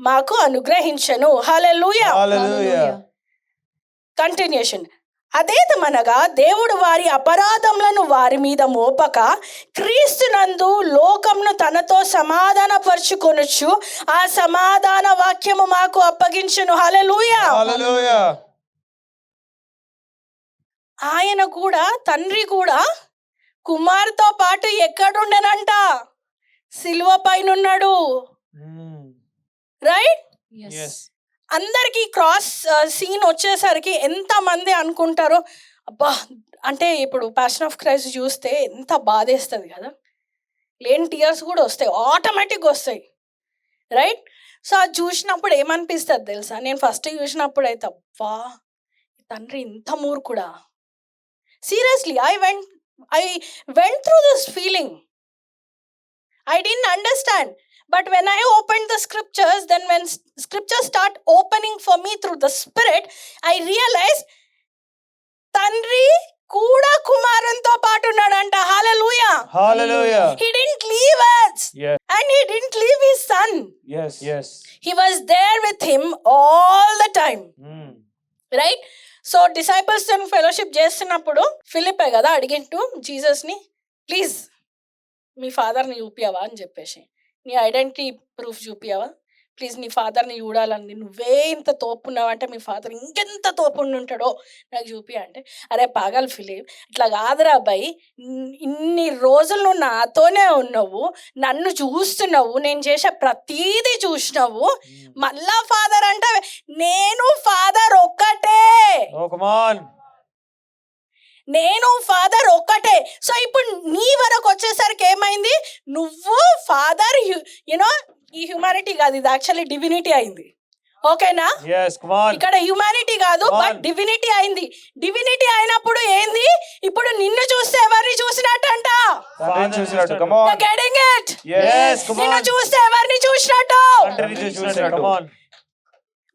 మాకు అనుగ్రహించెను. హల్లెలూయా. Hallelujah. కంటిన్యూషన్. అదేదమనగా దేవుడు వారి అపరాధములను వారి మీద మోపక క్రీస్తునందు లోకమును తనతో సమాధాన పరుచుకొనుచు ఆ సమాధాన వాక్యము మాకు అప్పగించెను. హల్లెలూయా. Hallelujah. ఆయన కూడా, తండ్రి కూడా కుమారుతో పాటు ఎక్కడుండెనంట? సిలువ పైన ఉన్నాడు, Mm. రైట్? Yes. Yes. అందరికీ క్రాస్ సీన్ వచ్చేసరికి ఎంతమంది అనుకుంటారో, అబ్బా, అంటే ఇప్పుడు ప్యాషన్ ఆఫ్ క్రైస్ట్ చూస్తే ఎంత బాధేస్తుంది కదా, లేని టీయర్స్ కూడా వస్తాయి, ఆటోమేటిక్గా వస్తాయి, రైట్? సో అది చూసినప్పుడు ఏమనిపిస్తుంది తెలుసా? నేను ఫస్ట్ చూసినప్పుడు అయితే, అబ్బా తండ్రి ఇంత మూర్ఖుడా? Seriously I went through this feeling. I didn't understand. But when I opened the scriptures, then when scriptures start opening for me through the Spirit, I realized తండ్రి కూడా కుమారునితో పాటు ఉన్నాడంట. హల్లెలూయా. Hallelujah. He didn't leave us. Yes. And he didn't leave his son. Yes. Yes. He was there with him all the time. Mm. Right. So disciples fellowship చేస్తున్నప్పుడు ఫిలిప్పే కదా అడిగింటూ జీసస్ని, please మీ ఫాదర్ని చూపియావా అని చెప్పేసి, నీ ఐడెంటిటీ ప్రూఫ్ చూపియావా ప్లీజ్, నీ ఫాదర్ని చూడాలని, నువ్వే ఇంత తోపున్నావు అంటే మీ ఫాదర్ ఇంకెంత తోపుండి ఉంటాడో నాకు చూపి అంటే, అరే పాగల్ ఫిలిప్, ఇట్లా కాదురా అబ్బాయి, ఇన్ని రోజులు నువ్వు నాతోనే ఉన్నావు, నన్ను చూస్తున్నావు, నేను చేసే ప్రతీది చూసినావు, మళ్ళా ఫాదర్ అంటే నేను ఫాదర్ ఒక్కటే. Oh, come on. నేను ఫాదర్ ఒక్కటే. సో ఇప్పుడు నీ వరకు వచ్చేసరికి ఏమైంది, నువ్వు ఫాదర్ యునో ఈ హ్యూమానిటీ కాదు, ఇది యాక్చువల్లీ డివినిటీ అయింది. ఓకేనా? Yes, come on. ఇక్కడ హ్యూమానిటీ కాదు బట్ డివినిటీ అయింది. డివినిటీ అయినప్పుడు ఏంది, ఇప్పుడు నిన్ను చూస్తే ఎవరిని చూసినట్టంట? తండ్రిని చూసినట్టు. Come on. Getting it? Yes, come నిన్ను on. చూస్తే ఎవరిని చూసినట్టు? తండ్రిని చూసినట్టు. Come on.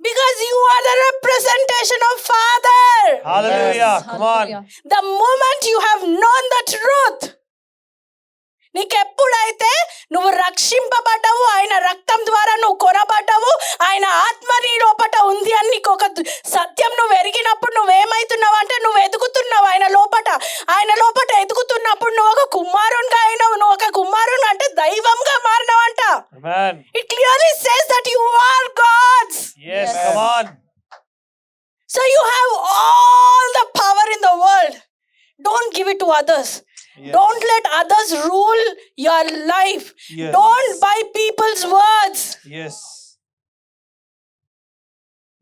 Because you are the representation of Father. Hallelujah. Come on. The moment you have known the truth, నీకెప్పుడైతే నువ్వు రక్షింపబడ్డావు, ఆయన రక్తం ద్వారా నువ్వు కొనబడ్డావు, ఆయన ఆత్మ నీ లోపట ఉంది అని నీకు ఒక సత్యం నువ్వు ఎరిగినప్పుడు నువ్వేమవుతున్నావు అంటే, నువ్వు ఎదుగుతున్నావు ఆయన లోపట. ఆయన లోపట ఎదుగుతున్నప్పుడు నువ్వు ఒక కుమారునిగా అయినావు. నువ్వు ఒక కుమారుని అంటే దైవంగా మారినావంట. Amen. It clearly says that you are God's. Yes, come on. So you have all the power in the world. Don't give it to others. Yes. Don't let others rule your life. Yes. Don't buy people's words. Yes.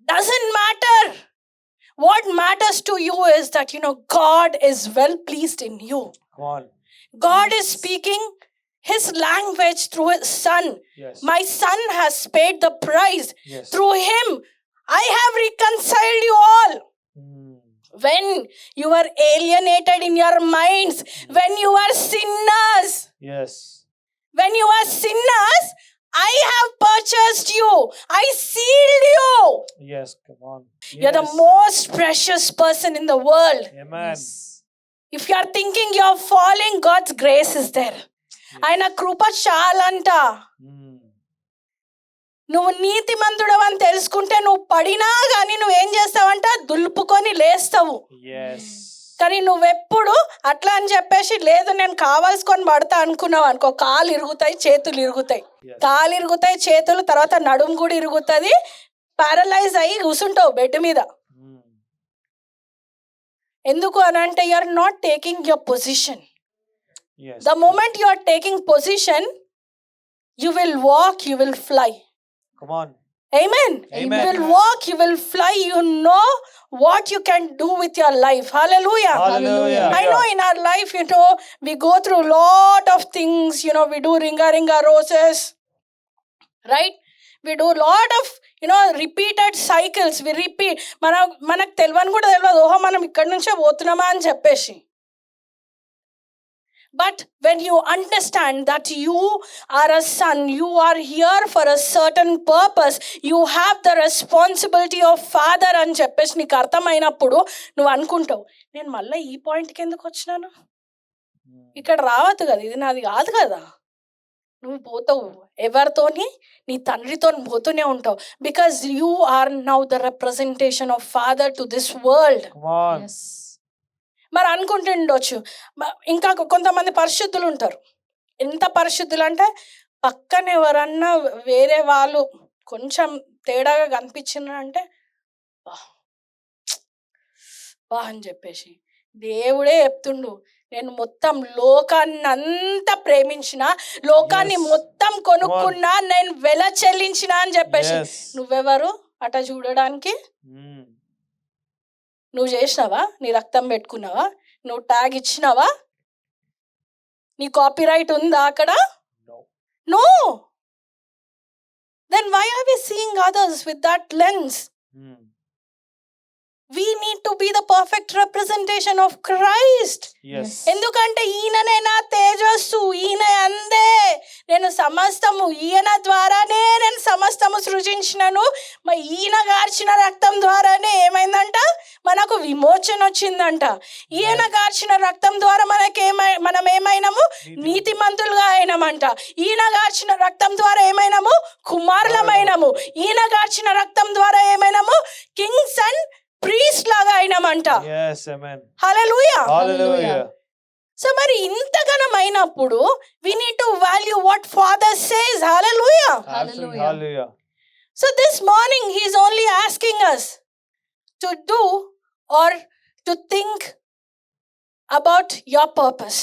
Doesn't matter. What matters to you is that, God is well pleased in you. Come on. God is speaking his language through his son. Yes. My son has paid the price. Yes. Through him, I have reconciled you all. When you were alienated in your minds, when you were sinners, Yes. when you were sinners, I have purchased you. I sealed you. Yes, come on. You're the most precious person in the world. Amen. If you are thinking you're falling, God's grace is there. ఆయన కృప చాలంట. నువ్వు నీతిమంతుడవు అని తెలుసుకుంటే నువ్వు పడినా కానీ నువ్వేం చేస్తావంట, దులుపుకొని లేస్తావు. Yes. కానీ నువ్వెప్పుడు అట్లా అని చెప్పేసి లేదు నేను కావాల్సుకొని పడతా అనుకున్నావు అనుకో, కాలు ఇరుగుతాయి, చేతులు ఇరుగుతాయి. కాలు ఇరుగుతాయి, చేతులు, తర్వాత నడుము కూడా ఇరుగుతుంది, పారలైజ్ అయ్యి కూర్చుంటావు బెడ్ మీద. ఎందుకు అని అంటే you are not taking your position. Yes. The moment you are taking position, you will walk, you will fly. Come on. Amen. Amen. You will walk, you will fly. You know what you can do with your life. Hallelujah. Hallelujah. I know in our life, we go through lot of things. We do ringa roses, right? We do lot of repeated cycles. We repeat. మనకు తెలియని కూడా తెలియదు, ఓహో మనం ఇక్కడి నుంచే పోతున్నామా అని చెప్పేసి. But when you understand that you are a son, you are here for a certain purpose, you have the responsibility of father అని చెప్పేసి నీకు అర్థమైనప్పుడు నువ్వు అనుకుంటావు, నేను మళ్ళీ ఈ పాయింట్కి ఎందుకు వచ్చినాను, ఇక్కడ రావద్దు కదా, ఇది నాది కాదు కదా. నువ్వు పోతావు ఎవరితోని, నీ తండ్రితో పోతూనే ఉంటావు. Because you are now the representation of father to this world. Come on. Yes. మరి అనుకుంటుండొచ్చు, ఇంకా కొంతమంది పరిశుద్ధులు ఉంటారు. ఎంత పరిశుద్ధులు అంటే పక్కన ఎవరన్నా వేరే వాళ్ళు కొంచెం తేడాగా కనిపించిందంటే బా అని చెప్పేసి దేవుడే చెప్తుండు, నేను మొత్తం లోకాన్ని అంతా ప్రేమించిన, లోకాన్ని మొత్తం కొనుక్కున్నా, నేను వెల చెల్లించిన అని చెప్పేసి. Yes. నువ్వెవరు అట చూడడానికి? నువ్వు చేసినావా? నీ రక్తం పెట్టుకున్నావా? నువ్వు ట్యాగ్ ఇచ్చినావా? నీ కాపీరైట్ ఉందా అక్కడ? No. Then why are we seeing others with that lens? We need to be the perfect representation of Christ. Yes. ఎందుకంటే ఈయననే నా తేజస్సు, ఈయన అందే నేను సమస్తము, ఈయన ద్వారానే నేను సమస్తము సృజించినను. మరి ఈయన గార్చిన రక్తం ద్వారానే ఏమైందంట, మనకు విమోచన వచ్చిందంట. ఈయన గార్చిన రక్తం ద్వారా మనం ఏమైనాము, నీతిమంతులుగా అయినామంట. ఈయన గార్చిన రక్తం ద్వారా ఏమైనాము, కుమారులమైనాము. ఈయన గార్చిన రక్తం ద్వారా ఏమైనాము, కింగ్స్ అండ్ ప్రీస్ట్ లాగా అయినామంట. Yes, amen. హల్లెలూయా. Hallelujah. సో మరి ఇంతగానం అయినప్పుడు we need to value what Father says. Hallelujah. Absolutely. Hallelujah. So this morning he is only asking us to do or to think about your purpose.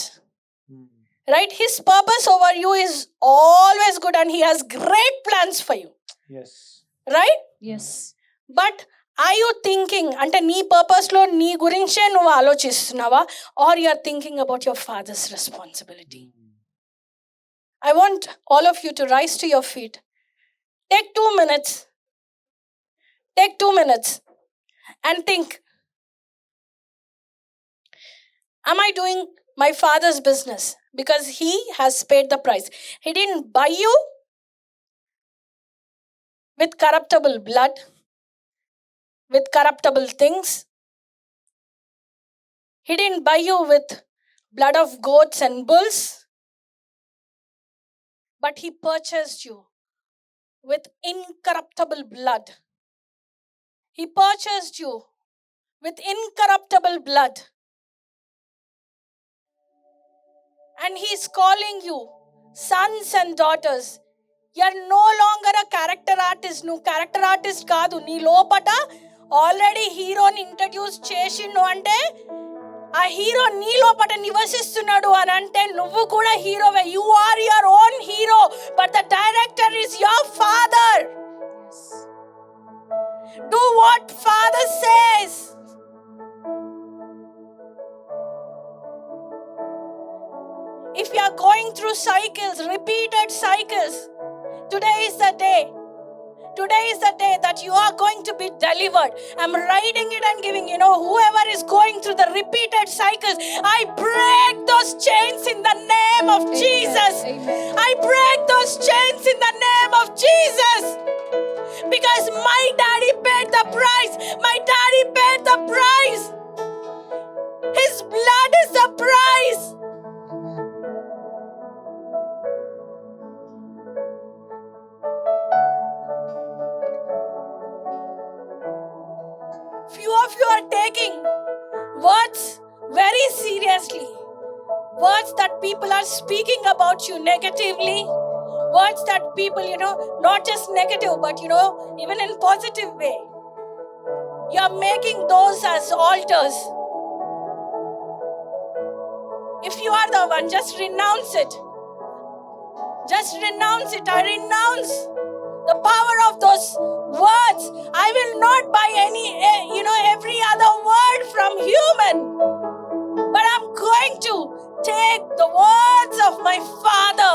Right? His purpose over you is always good and he has great plans for you. Yes. Right? Yes. But are you thinking, అంటే నీ పర్పస్లో నీ గురించే నువ్వు ఆలోచిస్తున్నావా, or you are thinking about your father's responsibility? I want all of you to rise to your feet. Take 2 minutes. Take 2 minutes and think, am I doing my father's business? Because he has paid the price. He didn't buy you with corruptible blood, with corruptible things. He didn't buy you with blood of goats and bulls, but he purchased you with incorruptible blood. He purchased you with incorruptible blood. And he's calling you sons and daughters. You're no longer a character artist. నువ్వు character artist కాదు. నీ లోపట already హీరోని introduce చేసిండు అంటే ఆ hero నీ లోపట నివసిస్తున్నాడు అని అంటే నువ్వు కూడా హీరోవే. You are your own hero, but the director is your father. Do what father says. If you are going through cycles, repeated cycles, today is the day. Today is the day that you are going to be delivered. I'm writing it and giving, whoever is going through the repeated cycles, I break those chains in the name of Jesus. Amen. I break those chains in the name of Jesus. Because my daddy paid the price. My daddy paid the price. His blood is the price. Few of you are taking words very seriously. Words that people are speaking about you negatively. Words that people, not just negative, but, even in positive way. You are making those as altars. If you are the one, just renounce it. Just renounce it. I renounce the power of those words. I will not buy every other word from human, but I'm going to take the words of my Father.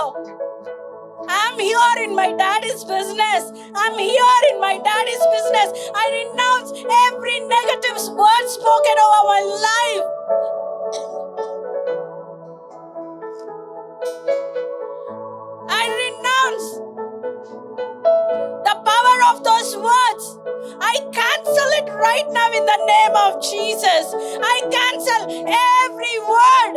I'm here in my daddy's business. I'm here in my daddy's business. I renounce every negative word spoken over my life. I renounce the power of those words. I cancel it right now in the name of Jesus. I cancel every word.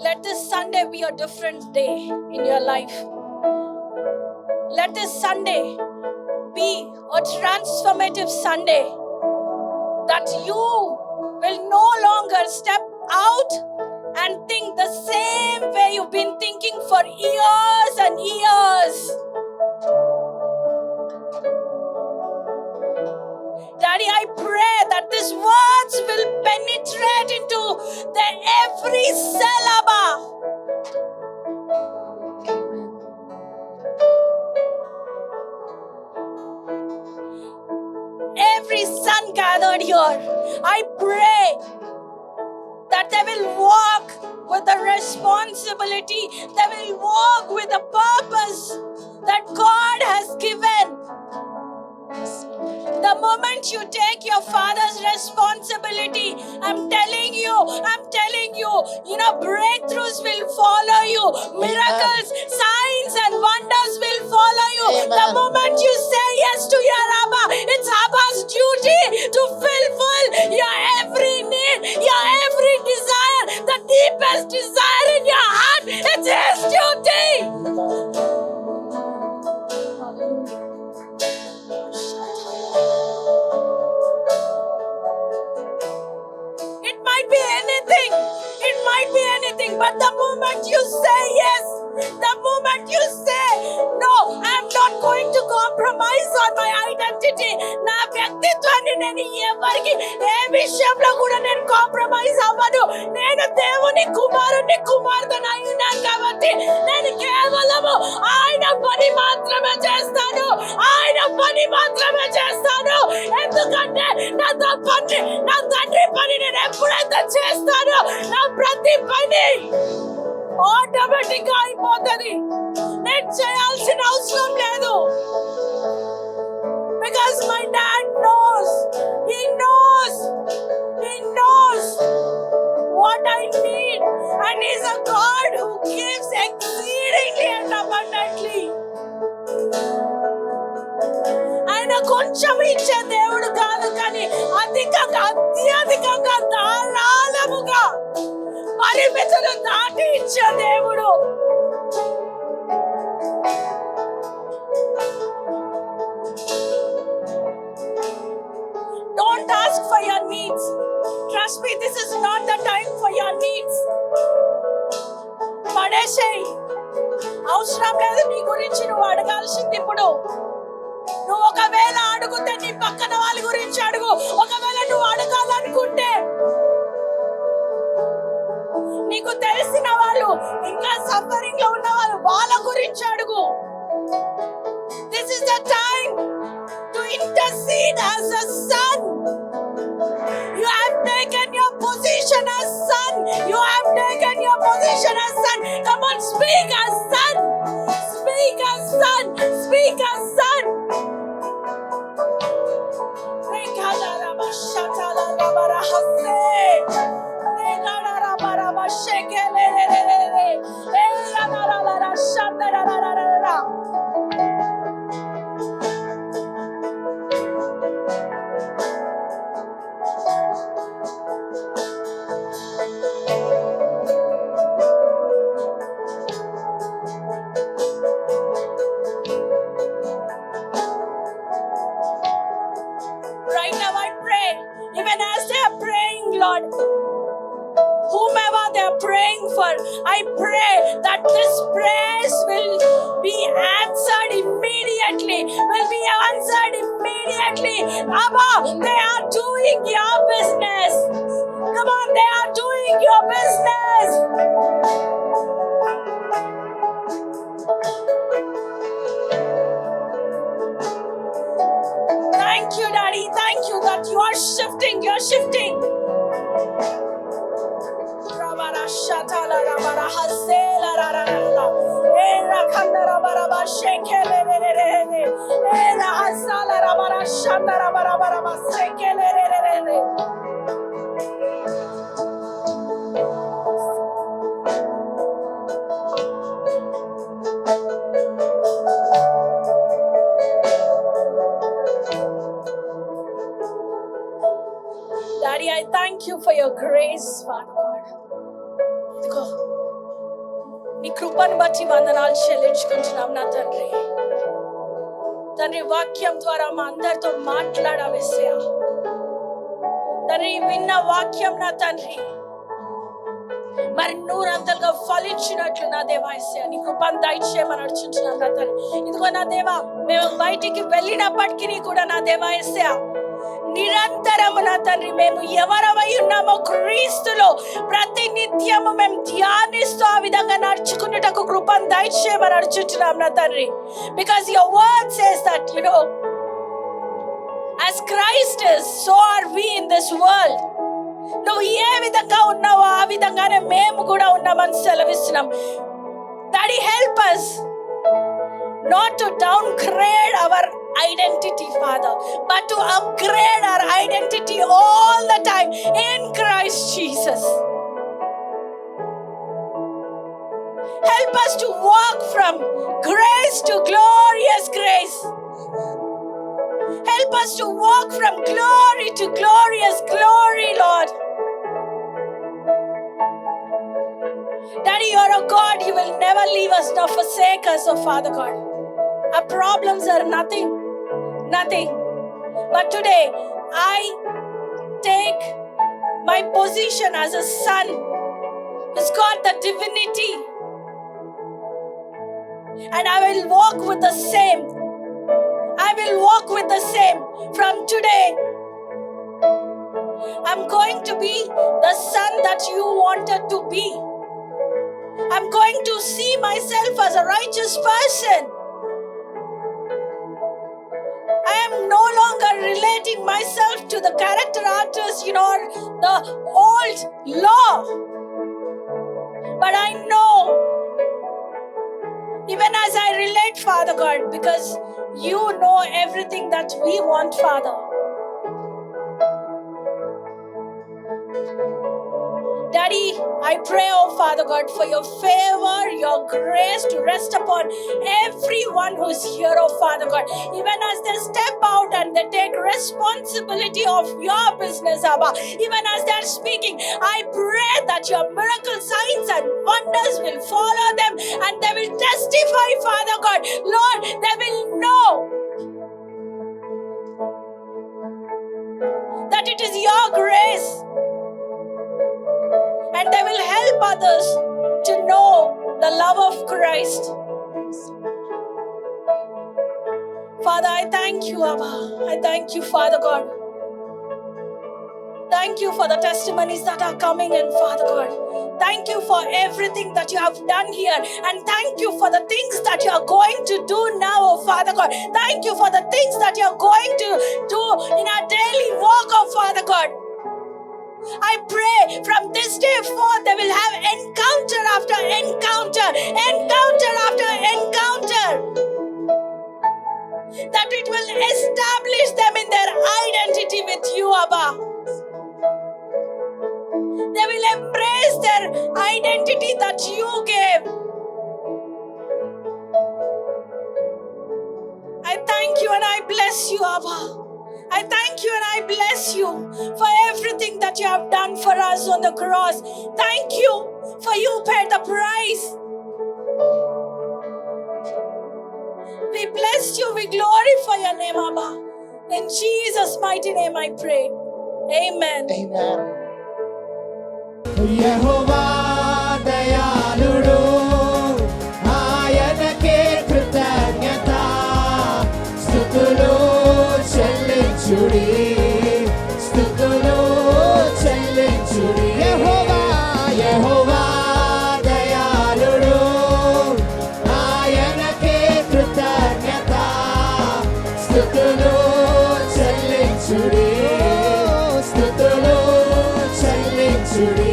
Let this Sunday be a different day in your life. Let this Sunday be a transformative Sunday, that you will no longer step out and think the same way you've been thinking for years and years. Daddy, I pray that these words will penetrate into every cell, Abba. year. I pray that they will walk with the responsibility, they will walk with the purpose that God has given. The moment you take your father's responsibility, I'm telling you, breakthroughs will follow you. Miracles, signs and wonders will follow you. The moment you say yes to your Abba, it's Abba's duty to fulfill your every need, your every desire, the deepest desire in your heart. It's his duty. It might be anything, but the moment you say yes, the moment you say, no, I'm not going to compromise on my identity, నా వ్యక్తిత్వాన్ని నేను ఎవరికి ఏ విషయంలో కూడా నేను compromise అవ్వను. నేను దేవుని కుమారుని కుమార్తెను అయినాను కాబట్టి నేను కేవలము ఆయన పని మాత్రమే చేస్తాను. ఎందుకంటే నా తండ్రి పని నేను ఎప్పుడైతే చేస్తానో నా ప్రతి పని ఆటోమేటిక్ గా అయిపోతుంది. నేను చేయాల్సిన అవసరం లేదు. Because my dad knows. He knows what I need, and he's a God who gives exceedingly and abundantly. ఆయన కొంచెం ఇచ్చే దేవుడు కాదు, కానీ అత్యధికంగా ధారాళముగా పరిమితులు దాటి ఇచ్చే దేవుడు. Don't ask for your needs. Trust me, this is not the time for your needs. పడేసేయ్, అవసరం లేదు నీ గురించి నువ్వు అడగాల్సింది. ఇప్పుడు నువ్వు ఒకవేళ అడుగుతే నీ పక్కన వాళ్ళ గురించి అడుగు. ఒకవేళ నువ్వు అడగాలనుకుంటే నీకు తెలిసిన వాళ్ళు, ఇంకా సఫరింగ్ లో ఉన్న వాళ్ళ గురించి అడుగు. This is the time to intercede as a son. You have taken your position as son. Come on, speak as son. Right now I pray, even as they are praying, Lord, whomever they are praying for, I pray that this prayers will be answered immediately. Abba, they are doing your business. Come on, they are doing your business. Thank you, Daddy. Thank you that you are shifting. Daddy, I thank you for your grace, Father God. ఇదిగో నీ కృపను బట్టి వందనాలు చెల్లించుకుంటున్నాం నా తండ్రి. వాక్యం ద్వారా మా అందరితో మాట్లాడవేసా తండ్రి. విన్న వాక్యం నా తండ్రి మరి నూరంతలుగా ఫలించినట్లు నా దేవా యేసయ్యా నీ కృపను దయచేయమని అడుగుచున్నాం నా తండ్రి. ఇదిగో నా దేవా, మేము బయటికి వెళ్ళినప్పటికీ కూడా నా దేవా యేసయ్యా నిరంతరము నా తండ్రి మేము ఎవరమై ఉన్నామో క్రీస్తులో ప్రతి నిత్యము మేము ధ్యానిస్తూ ఆ విధంగా నడుచుకున్నటకు కృపను దయచేయమని అడుగుచున్నాం నా తండ్రి. Because your word says that, As Christ is, so are we in this world. నువ్వు ఏ విధంగా ఉన్నావో ఆ విధంగానే మేము కూడా ఉన్నామని సెలవిస్తున్నాం. Daddy, help us not to downgrade our identity, Father, but to upgrade our identity all the time in Christ Jesus. Help us to walk from grace to glorious grace. Help us to walk from glory to glorious glory, Lord. Daddy, you're a God. You will never leave us nor forsake us, oh Father God. Our problems are nothing. But today, I take my position as a son who's got the divinity. And I will walk with the same. From today, I'm going to be the son that you wanted to be. I'm going to see myself as a righteous person. I am no longer relating myself to the character artists, or the old law. But I know, even as I relate, Father God, because you know everything that we want, Father. Daddy, I pray, oh Father God, for your favor, your grace to rest upon everyone who's here, oh Father God. Even as they step out and they take responsibility of your business, Abba. Even as they're speaking, I pray that your miracle signs and wonders will follow them and they will testify, Father God. Lord, they will know that it is your grace. And they will help others to know the love of Christ. Father, I thank you, Abba. I thank you, Father God. Thank you for the testimonies that are coming in, Father God. Thank you for everything that you have done here. And thank you for the things that you are going to do now, oh Father God. Thank you for the things that you are going to do in our daily walk, oh Father God. I pray from this day forth they will have encounter after encounter after encounter, that it will establish them in their identity with you, Abba. They will embrace their identity that you gave. I thank you and I bless you, Abba. I thank you and I bless you for everything that you have done for us on the cross. Thank you for you paid the price. We bless you, we glorify your name, Abba. In Jesus' mighty name I pray. Amen. Amen. యెహోవా దయాళుడు, ఆయనకే కృతజ్ఞత స్తుతులు చెల్లించుడి, స్తుతులు చెల్లించుడి. యెహోవా దయాళుడు, ఆయనకే కృతజ్ఞత స్తుతులు చెల్లించుడి, స్తుతులు చెల్లించుడి.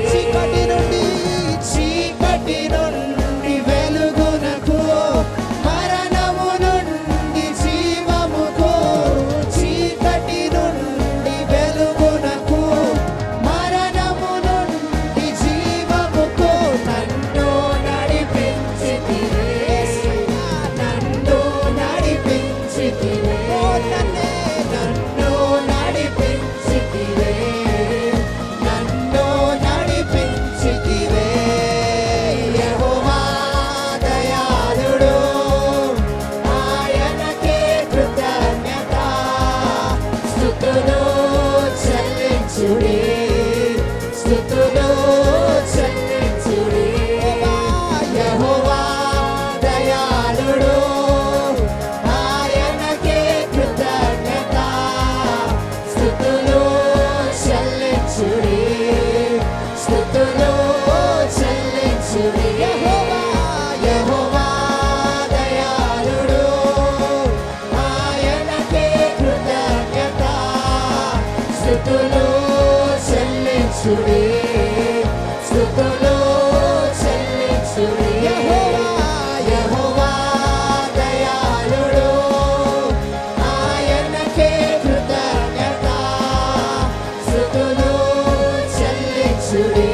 చీకటి నుండి వెలుగునకు, మరణము నుండి జీవముకు, చీకటి నుండి వెలుగునకు, మరణము నుండి స్తుతులు చెల్లించుడి. యెహోవా దయాళుడు, ఆయనకే కృతజ్ఞత. స్తుతులు చెల్లించుడి.